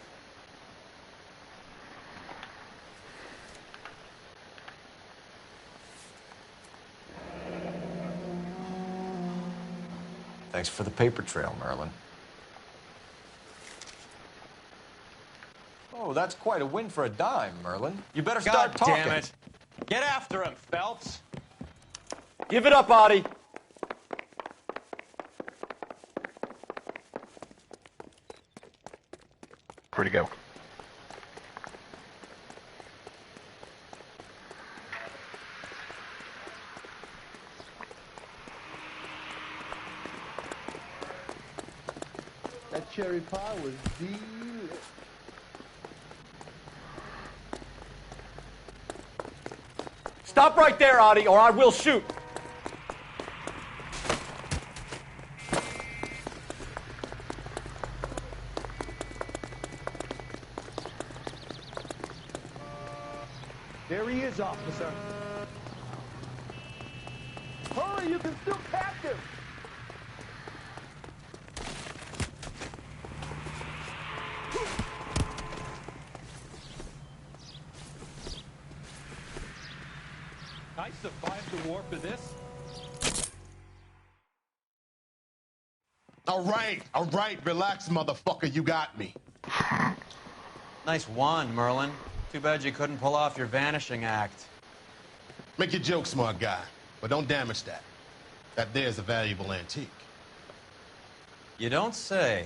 Thanks for the paper trail, Merlin. Oh, Well, that's quite a win for a dime, Merlin. You better God start talking. damn it. Get after him, Phelps. Give it up, Audie. Where'd he go? That cherry pie was delicious. Stop right there, Audie, or I will shoot. There he is, officer. Hurry, you can still catch him. I survived the war for this. All right, relax, motherfucker, you got me. Nice wand, Merlin. Too bad you couldn't pull off your vanishing act. Make your joke, smart guy, but don't damage that. That there's a valuable antique. You don't say.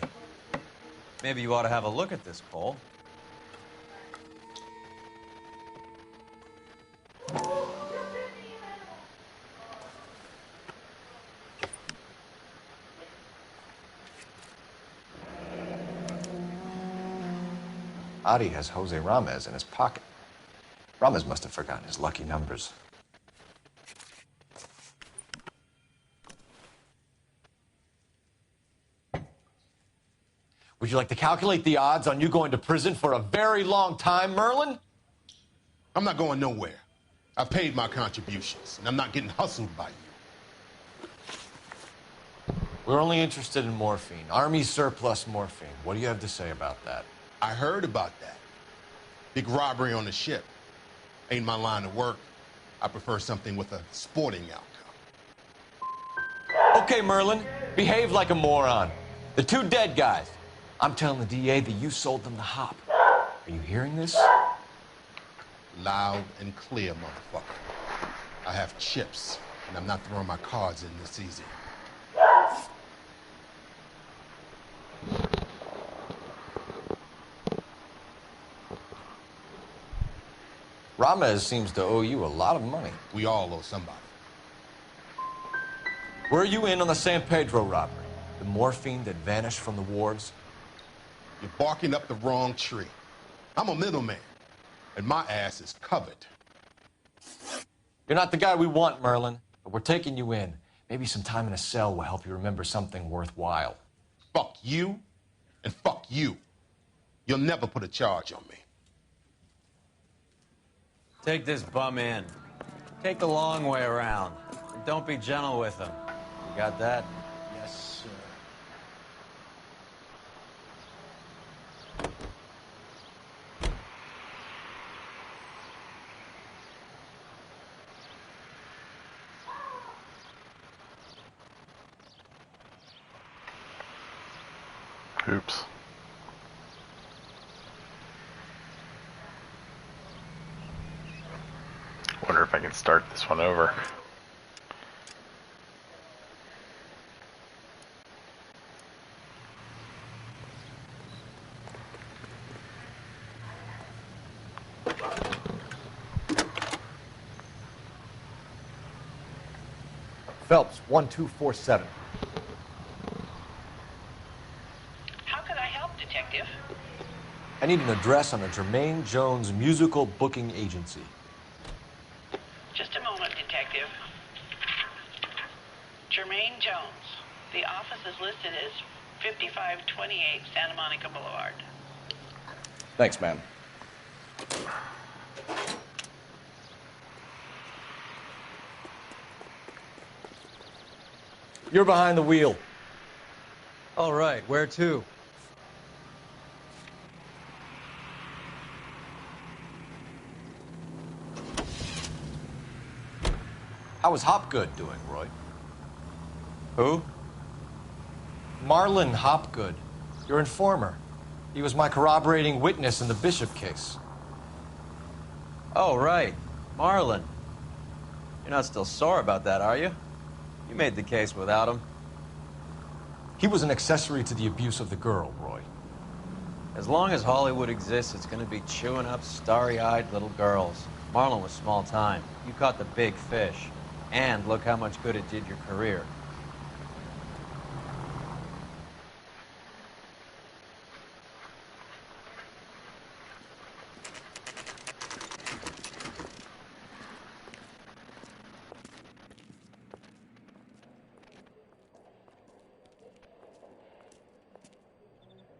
Maybe you ought to have a look at this, Cole. Audie has Jose Ramez in his pocket. Ramez must have forgotten his lucky numbers. Would you like to calculate the odds on you going to prison for a very long time, Merlin? I'm not going nowhere. I've paid my contributions, and I'm not getting hustled by you. We're only interested in morphine. Army surplus morphine. What do you have to say about that? I heard about that. Big robbery on the ship. Ain't my line of work. I prefer something with a sporting outcome. Okay, Merlin, behave like a moron. The two dead guys. I'm telling the DA that you sold them the hop. Are you hearing this? Loud and clear, motherfucker. I have chips, and I'm not throwing my cards in this easy. Ramez seems to owe you a lot of money. We all owe somebody. Were you in on the San Pedro robbery? The morphine that vanished from the wards? You're barking up the wrong tree. I'm a middleman, and my ass is covered. You're not the guy we want, Merlin, but we're taking you in. Maybe some time in a cell will help you remember something worthwhile. Fuck you, and fuck you. You'll never put a charge on me. Take this bum in. Take the long way around. And don't be gentle with him. You got that? Yes, sir. Oops. Wonder if I can start this one over. Phelps, 1247. How could I help, Detective? I need an address on a Jermaine Jones musical booking agency. Just a moment, Detective. Jermaine Jones. The office is listed as 5528 Santa Monica Boulevard. Thanks, ma'am. You're behind the wheel. All right, where to? How is Hopgood doing, Roy? Who? Marlon Hopgood, your informer. He was my corroborating witness in the Bishop case. Oh, right. Marlon. You're not still sore about that, are you? You made the case without him. He was an accessory to the abuse of the girl, Roy. As long as Hollywood exists, it's going to be chewing up starry-eyed little girls. Marlon was small time. You caught the big fish. And look how much good it did your career.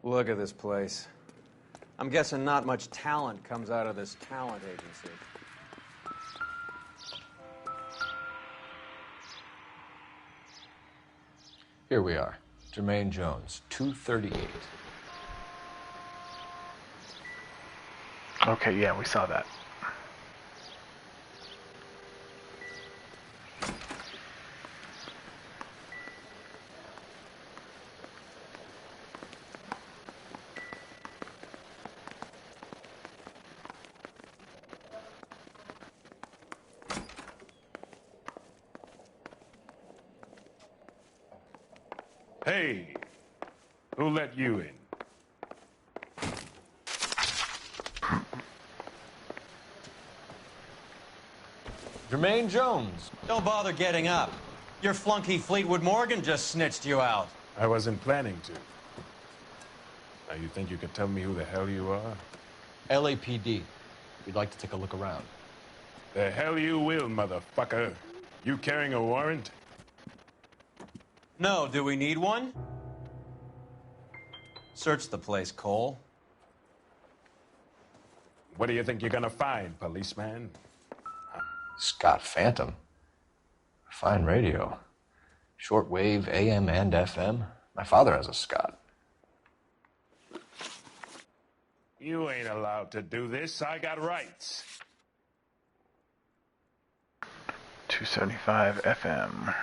Look at this place. I'm guessing not much talent comes out of this talent agency. Here we are. Jermaine Jones, 238. Okay, yeah, we saw that. Hey, who let you in? Jermaine Jones. Don't bother getting up. Your flunky Fleetwood Morgan just snitched you out. I wasn't planning to. Now, you think you could tell me who the hell you are? LAPD. We'd like to take a look around. The hell you will, motherfucker. You carrying a warrant? No, do we need one? Search the place, Cole. What do you think you're gonna find, policeman? Scott Phantom. Fine radio. Shortwave, AM and FM. My father has a Scott. You ain't allowed to do this. I got rights. 275 FM.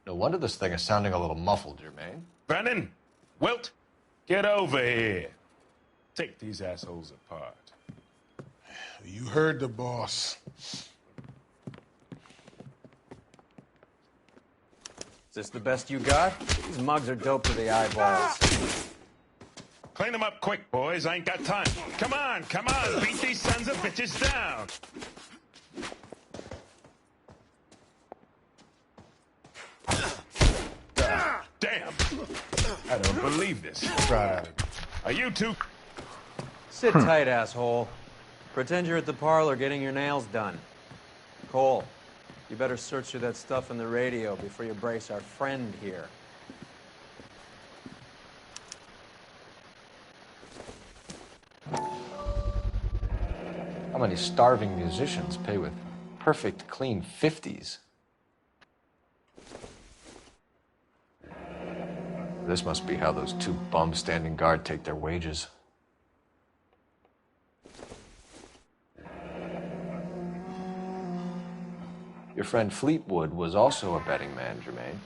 No wonder this thing is sounding a little muffled, Jermaine. Brennan, Wilt, get over here. Take these assholes apart. You heard the boss. Is this the best you got? These mugs are dope to the eyeballs. Clean them up quick, boys. I ain't got time. Come on, come on. Beat these sons of bitches down. Damn. I don't believe this. Try. Are you two? Sit tight, asshole. Pretend you're at the parlor getting your nails done. Cole, you better search through that stuff in the radio before you brace our friend here. How many starving musicians pay with perfect, clean 50s? This must be how those two bums standing guard take their wages. Your friend Fleetwood was also a betting man, Jermaine.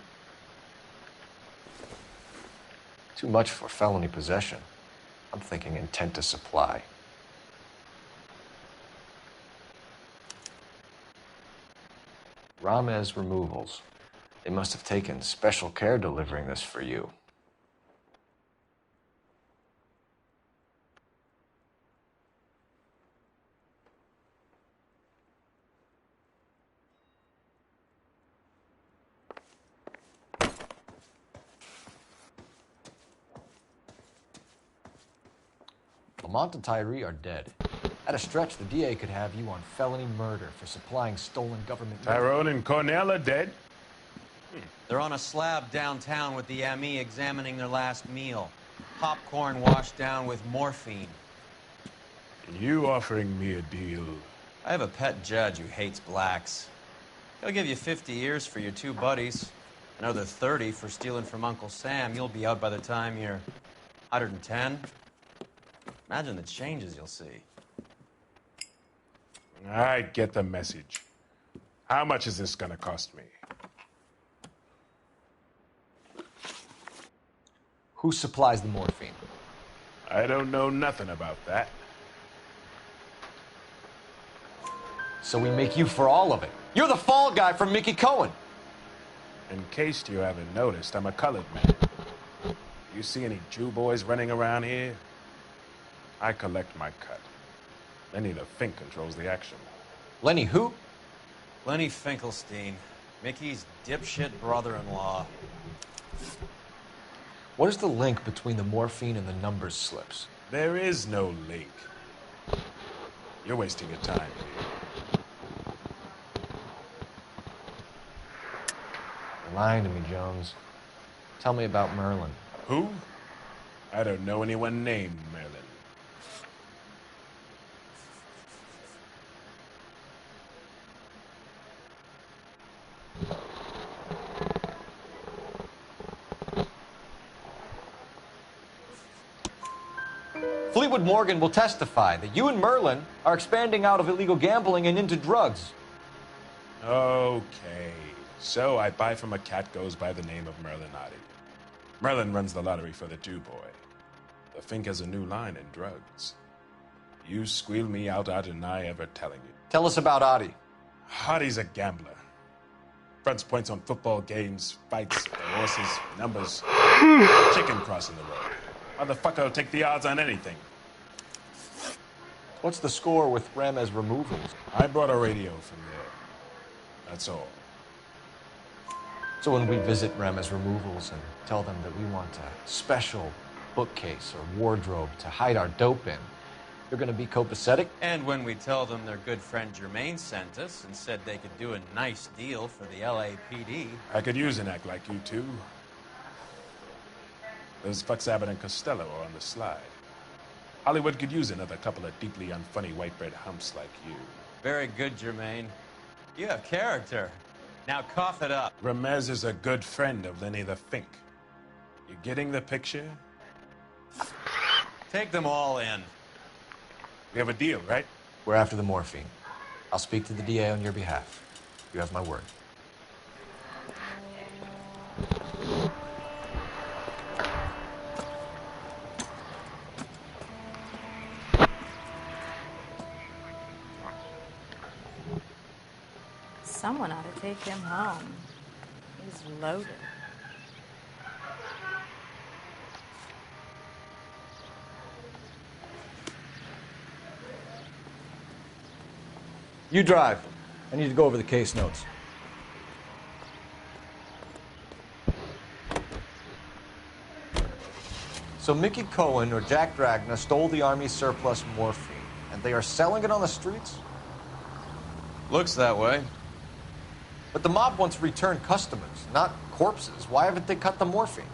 Too much for felony possession. I'm thinking intent to supply. Ramez Removals. They must have taken special care delivering this for you. Lamont and Tyree are dead. At a stretch, the DA could have you on felony murder for supplying stolen government... Tyrone and Cornell are dead? They're on a slab downtown with the ME examining their last meal. Popcorn washed down with morphine. And you offering me a deal? I have a pet judge who hates blacks. He'll give you 50 years for your two buddies. Another 30 for stealing from Uncle Sam. You'll be out by the time you're 110. Imagine the changes you'll see. I get the message. How much is this gonna cost me? Who supplies the morphine? I don't know nothing about that. So we make you for all of it. You're the fall guy from Mickey Cohen. In case you haven't noticed, I'm a colored man. You see any Jew boys running around here? I collect my cut. Lenny the Fink controls the action. Lenny who? Lenny Finkelstein, Mickey's dipshit brother-in-law. What is the link between the morphine and the numbers slips? There is no link. You're wasting your time here. You're lying to me, Jones. Tell me about Merlin. Who? I don't know anyone named Merlin. Fleetwood Morgan will testify that you and Merlin are expanding out of illegal gambling and into drugs. Okay. So I buy from a cat goes by the name of Merlin Otti. Merlin runs the lottery for the Jew boy. The Fink has a new line in drugs. You squeal me out, I deny ever telling you. Tell us about Otti. Otti's a gambler. Fronts points on football games, fights, horses, numbers. Chicken crossing the road. Motherfucker will take the odds on anything. What's the score with Ramez removals? I brought a radio from there. That's all. So when we visit Ramez removals and tell them that we want a special bookcase or wardrobe to hide our dope in, they're going to be copacetic? And when we tell them their good friend Jermaine sent us and said they could do a nice deal for the LAPD. I could use an act like you two. Those fucks Abbott and Costello are on the slide. Hollywood could use another couple of deeply unfunny white bread humps like you. Very good, Jermaine. You have character. Now cough it up. Ramez is a good friend of Lenny the Fink. You getting the picture? Take them all in. We have a deal, right? We're after the morphine. I'll speak to the DA on your behalf. You have my word. Someone ought to take him home. He's loaded. You drive. I need to go over the case notes. So Mickey Cohen or Jack Dragna stole the Army's surplus morphine, and they are selling it on the streets? Looks that way. But the mob wants return customers, not corpses. Why haven't they cut the morphine?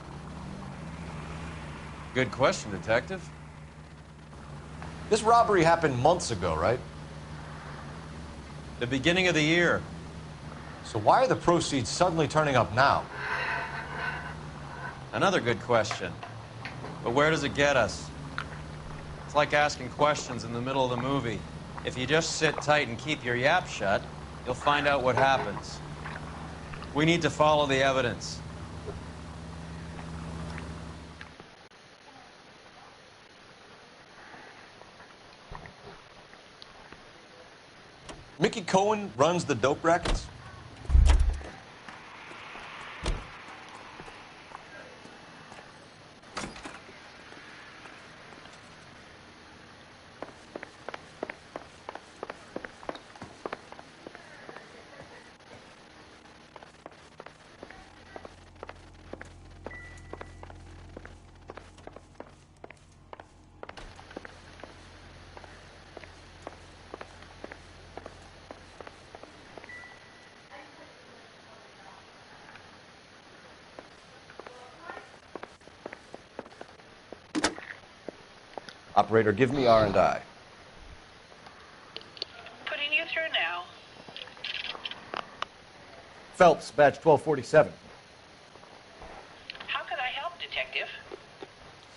Good question, Detective. This robbery happened months ago, right? The beginning of the year. So why are the proceeds suddenly turning up now? Another good question. But where does it get us? It's like asking questions in the middle of the movie. If you just sit tight and keep your yap shut, you'll find out what happens. We need to follow the evidence. Mickey Cohen runs the dope rackets? Operator, give me R&I. Putting you through now. Phelps, badge 1247. How could I help, Detective?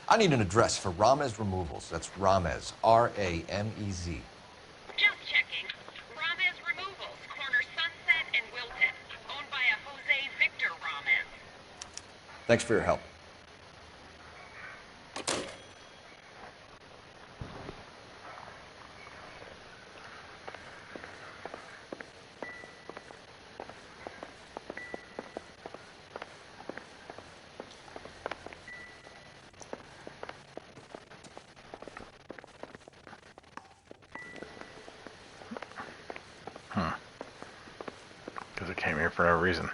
I need an address for Ramez Removals. That's Ramez, R-A-M-E-Z. Just checking. Ramez Removals, corner Sunset and Wilton. Owned by a Jose Victor Ramez. Thanks for your help. Because I came here for no reason.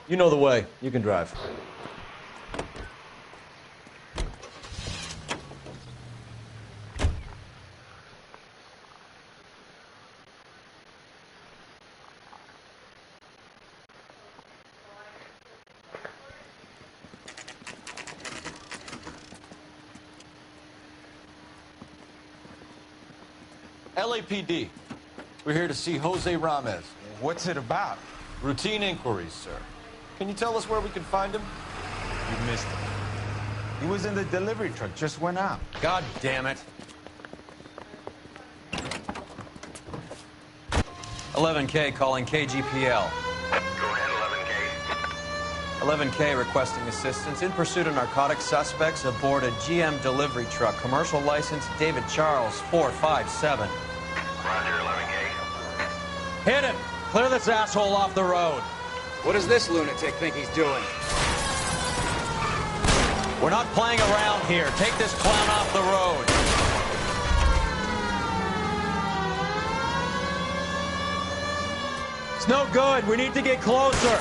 You know the way. You can drive. LAPD. We're here to see Jose Ramez. What's it about? Routine inquiries, sir. Can you tell us where we can find him? You missed him. He was in the delivery truck, just went out. God damn it. 11K calling KGPL. Go ahead, 11K. 11K requesting assistance in pursuit of narcotic suspects aboard a GM delivery truck. Commercial license David Charles 457. Roger, 11K. Hit him! Clear this asshole off the road. What does this lunatic think he's doing? We're not playing around here. Take this clown off the road. It's no good. We need to get closer.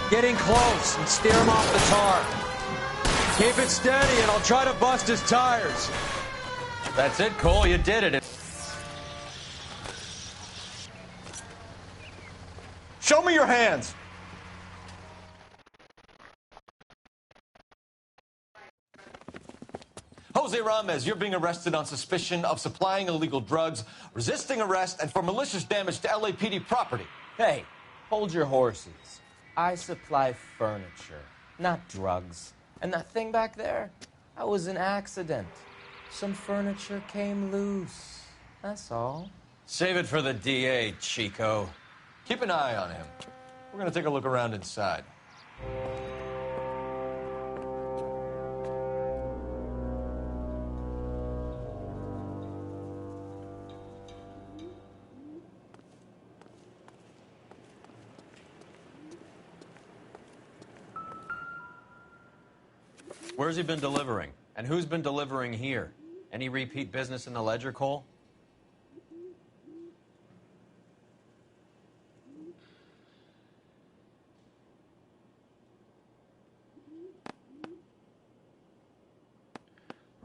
Getting close and steer him off the tar. Keep it steady and I'll try to bust his tires. That's it, Cole. You did it. Show me your hands! Jose Ramez, you're being arrested on suspicion of supplying illegal drugs, resisting arrest, and for malicious damage to LAPD property. Hey, hold your horses. I supply furniture, not drugs. And that thing back there, that was an accident. Some furniture came loose. That's all. Save it for the DA, Chico. Keep an eye on him. We're gonna take a look around inside. Where's he been delivering? And who's been delivering here? Any repeat business in the ledger, Cole?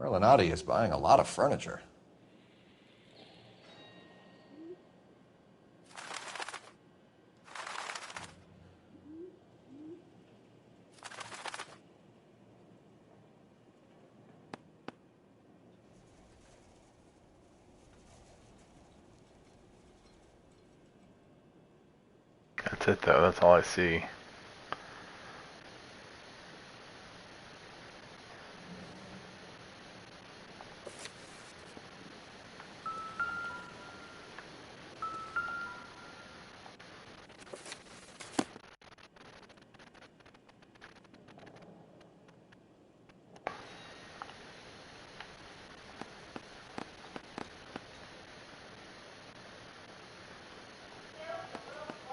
Merlinotti is buying a lot of furniture. That's it, though. That's all I see.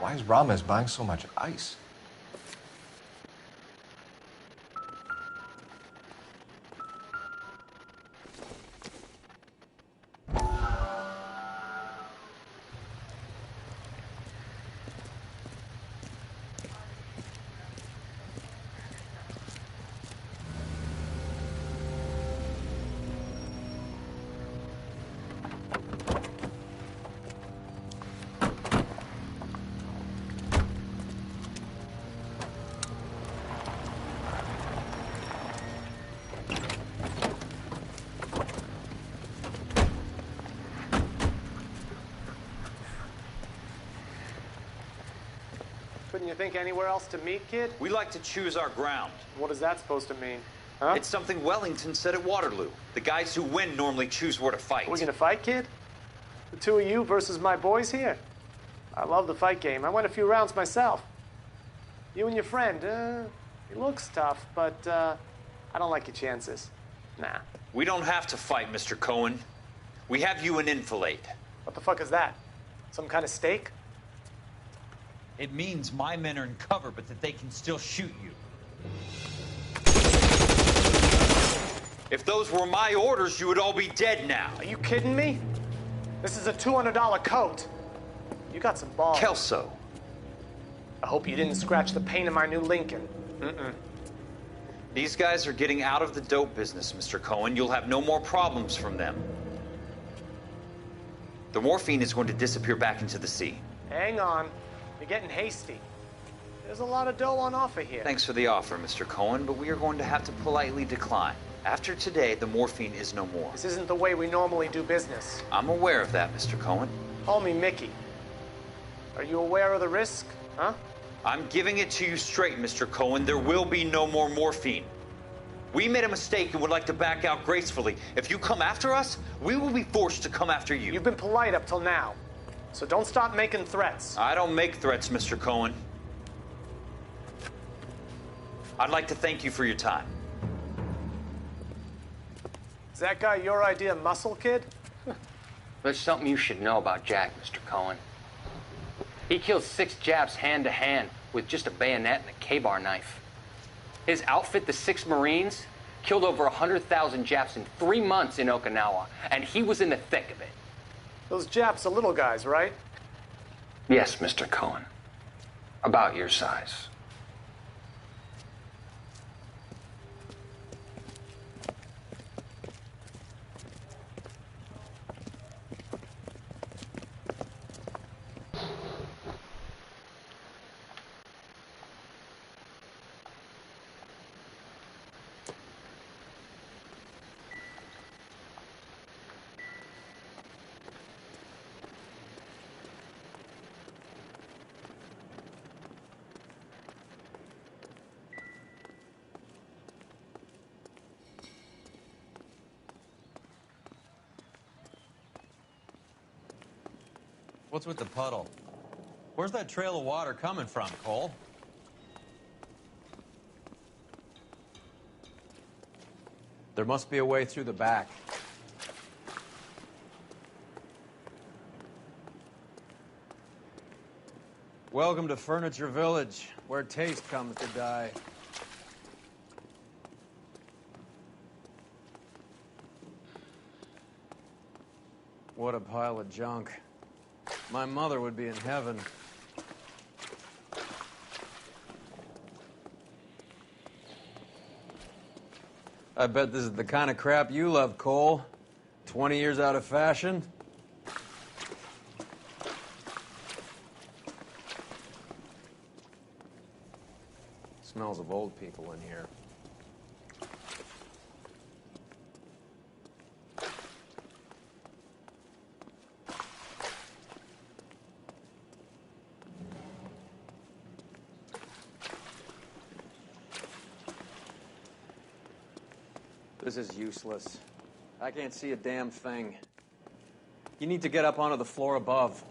Why is Ramez buying so much ice? Couldn't you think anywhere else to meet, kid? We like to choose our ground. What is that supposed to mean? Huh? It's something Wellington said at Waterloo. The guys who win normally choose where to fight. Are we gonna fight, kid? The two of you versus my boys here? I love the fight game. I went a few rounds myself. You and your friend, he looks tough, but I don't like your chances. Nah. We don't have to fight, Mr. Cohen. We have you an enfilade. What the fuck is that? Some kind of steak? It means my men are in cover, but that they can still shoot you. If those were my orders, you would all be dead now. Are you kidding me? This is a $200 coat. You got some balls. Kelso. I hope you didn't scratch the paint of my new Lincoln. Mm-mm. These guys are getting out of the dope business, Mr. Cohen. You'll have no more problems from them. The morphine is going to disappear back into the sea. Hang on. You're getting hasty. There's a lot of dough on offer here. Thanks for the offer, Mr. Cohen, but we are going to have to politely decline. After today, the morphine is no more. This isn't the way we normally do business. I'm aware of that, Mr. Cohen. Call me Mickey. Are you aware of the risk, huh? I'm giving it to you straight, Mr. Cohen. There will be no more morphine. We made a mistake and would like to back out gracefully. If you come after us, we will be forced to come after you. You've been polite up till now, so don't stop making threats. I don't make threats, Mr. Cohen. I'd like to thank you for your time. Is that guy your idea of muscle, kid? There's something you should know about Jack, Mr. Cohen. He killed 6 Japs hand-to-hand with just a bayonet and a K-bar knife. His outfit, the 6 Marines, killed over 100,000 Japs in 3 months in Okinawa, and he was in the thick of it. Those Japs are little guys, right? Yes, Mr. Cohen. About your size. What's with the puddle? Where's that trail of water coming from, Cole? There must be a way through the back. Welcome to Furniture Village, where taste comes to die. What a pile of junk. My mother would be in heaven. I bet this is the kind of crap you love, Cole. 20 years out of fashion. Smells of old people in here. This is useless. I can't see a damn thing. You need to get up onto the floor above.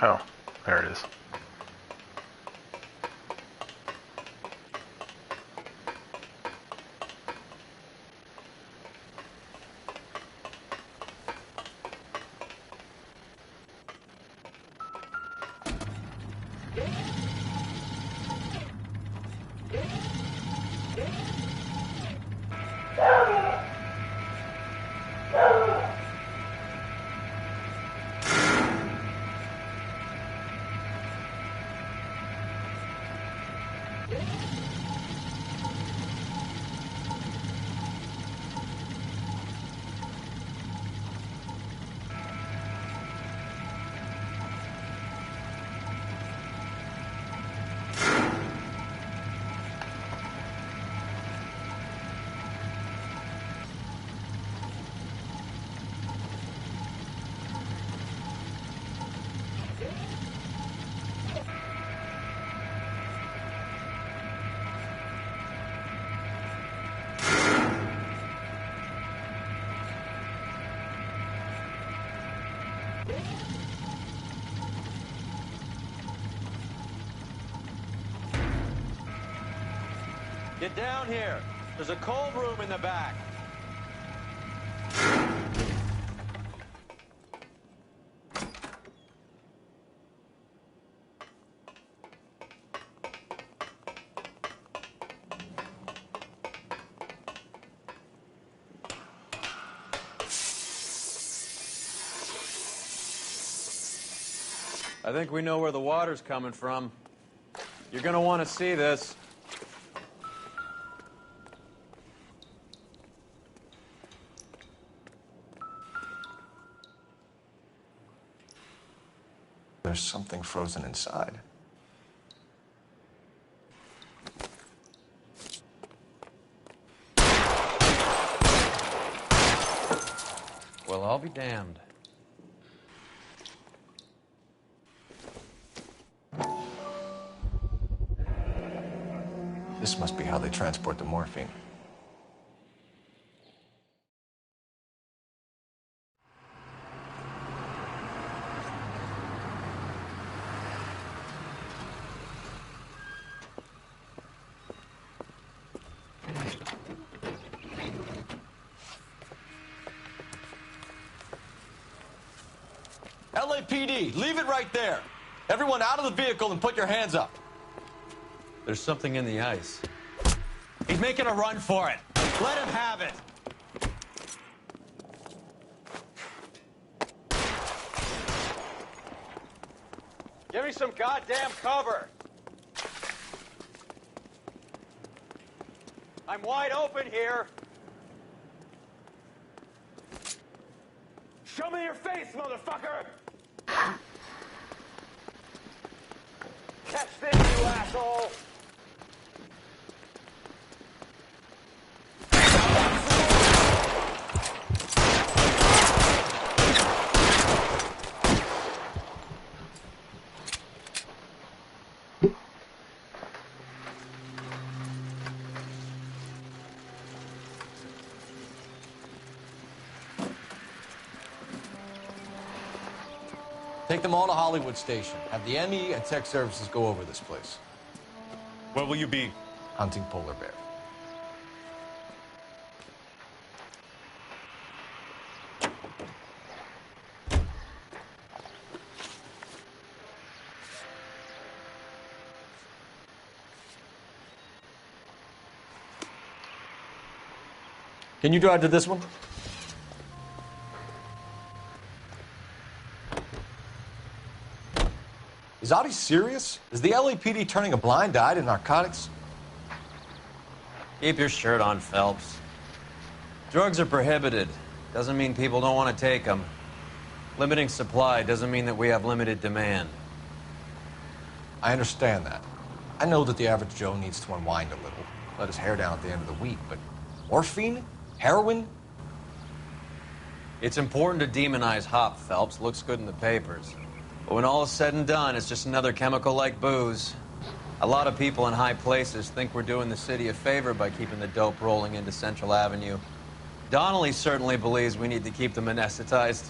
Oh, there it is. Get down here. There's a cold room in the back. I think we know where the water's coming from. You're gonna want to see this. There's something frozen inside. Well, I'll be damned. This must be how they transport the morphine. LAPD, leave it right there. Everyone out of the vehicle and put your hands up. There's something in the ice. He's making a run for it. Let him have it. Give me some goddamn cover. I'm wide open here. Show me your face, motherfucker! Catch this, you asshole! Take them all to Hollywood Station. Have the ME and tech services go over this place. Where will you be? Hunting polar bear. Can you drive to this one? Is Audie serious? Is the LAPD turning a blind eye to narcotics? Keep your shirt on, Phelps. Drugs are prohibited. Doesn't mean people don't want to take them. Limiting supply doesn't mean that we have limited demand. I understand that. I know that the average Joe needs to unwind a little, let his hair down at the end of the week, but morphine? Heroin? It's important to demonize hop, Phelps. Looks good in the papers. But when all is said and done, it's just another chemical like booze. A lot of people in high places think we're doing the city a favor by keeping the dope rolling into Central Avenue. Donnelly certainly believes we need to keep them anesthetized.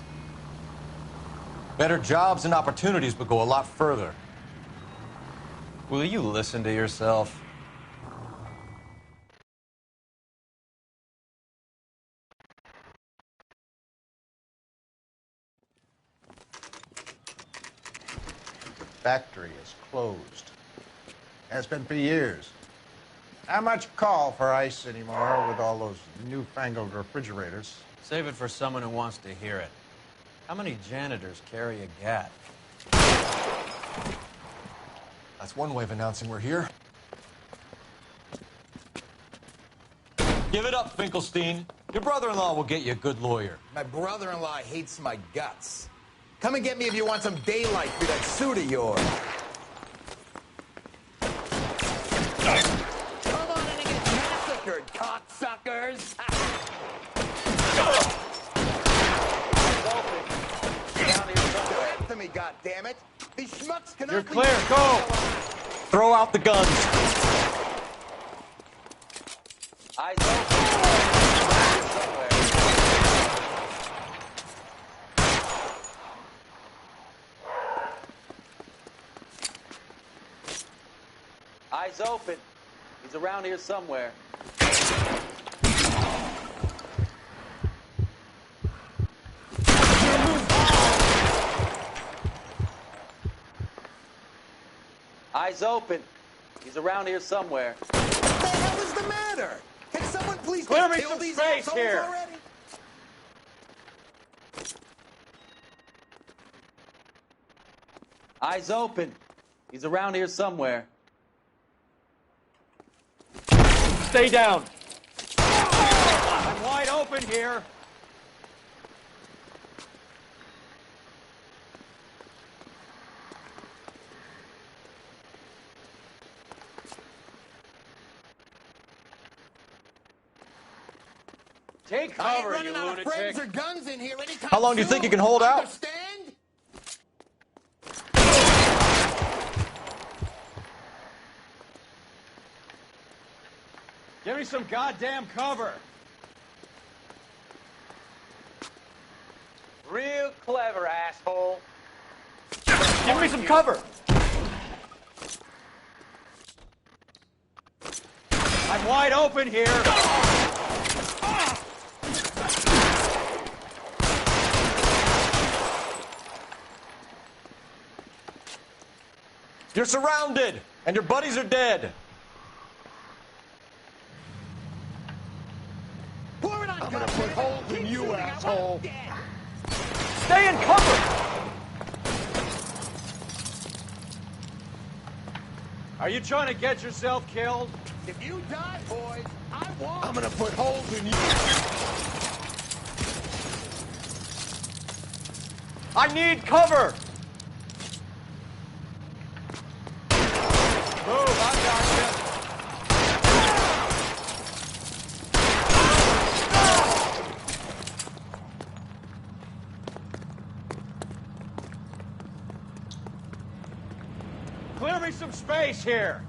Better jobs and opportunities would go a lot further. Will you listen to yourself? Factory is closed. Has been for years. Not much call for ice anymore with all those newfangled refrigerators. Save it for someone who wants to hear it. How many janitors carry a gat? That's one way of announcing we're here. Give it up, Finkelstein. Your brother-in-law will get you a good lawyer. My brother-in-law hates my guts. Come and get me if you want some daylight through that suit of yours. Come on in and get massacred, cocksuckers! Get to me, goddammit! These schmucks cannot. You're clear, go! Throw out the guns. Eyes open. Eyes open. He's around here somewhere. Eyes open. He's around here somewhere. What the hell is the matter? Can someone please Clear just me kill some these space assholes here. already? Eyes open. He's around here somewhere. Stay down. I'm wide open here. Take I ain't cover, running you out of frames lunatic. or guns in here anytime How long do you think you can hold out? Understand? Give me some goddamn cover. Real clever, asshole. Give me some cover. I'm wide open here. You're surrounded, and your buddies are dead. I'm gonna put holes in you, asshole. Stay in cover. Are you trying to get yourself killed? If you die, boys, I won't. I'm gonna put holes in you. I need cover. Move, I got you. Clear me some space here.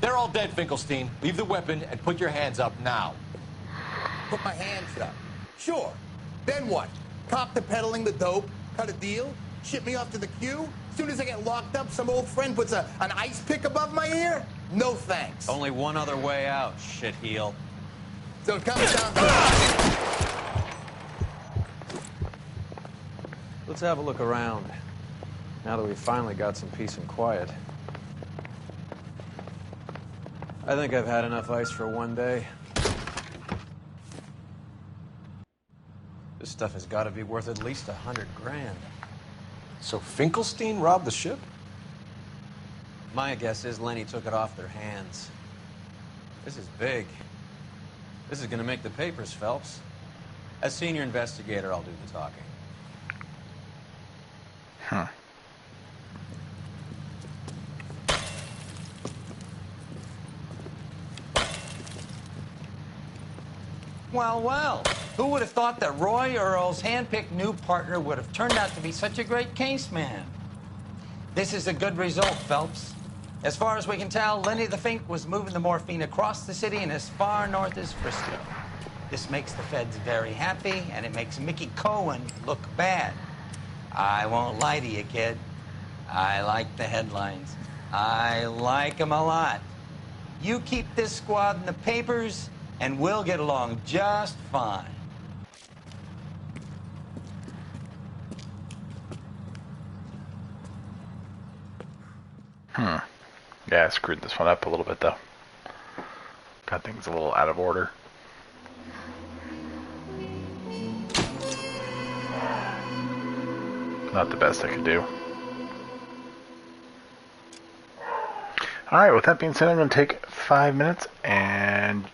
They're all dead, Finkelstein. Leave the weapon and put your hands up now. Put my hands up. Sure. Then what? Cop to peddling the dope, cut a deal, ship me off to the queue? Soon as I get locked up, some old friend puts an ice pick above my ear? No thanks. Oh. Only one other way out, shitheel. So it comes down to... Let's have a look around. Now that we've finally got some peace and quiet. I think I've had enough ice for one day. This stuff has got to be worth at least $100 grand. So Finkelstein robbed the ship? My guess is Lenny took it off their hands. This is big. This is going to make the papers, Phelps. As senior investigator, I'll do the talking. Huh. Well, well. Who would have thought that Roy Earl's hand-picked new partner would have turned out to be such a great case man? This is a good result, Phelps. As far as we can tell, Lenny the Fink was moving the morphine across the city and as far north as Frisco. This makes the feds very happy, and it makes Mickey Cohen look bad. I won't lie to you, kid. I like the headlines. I like them a lot. You keep this squad in the papers, and we'll get along just fine. Yeah, I screwed this one up a little bit, though. Got things a little out of order. Not the best I could do. Alright, with that being said, I'm going to take 5 minutes and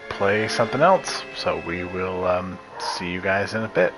play something else. So we will see you guys in a bit.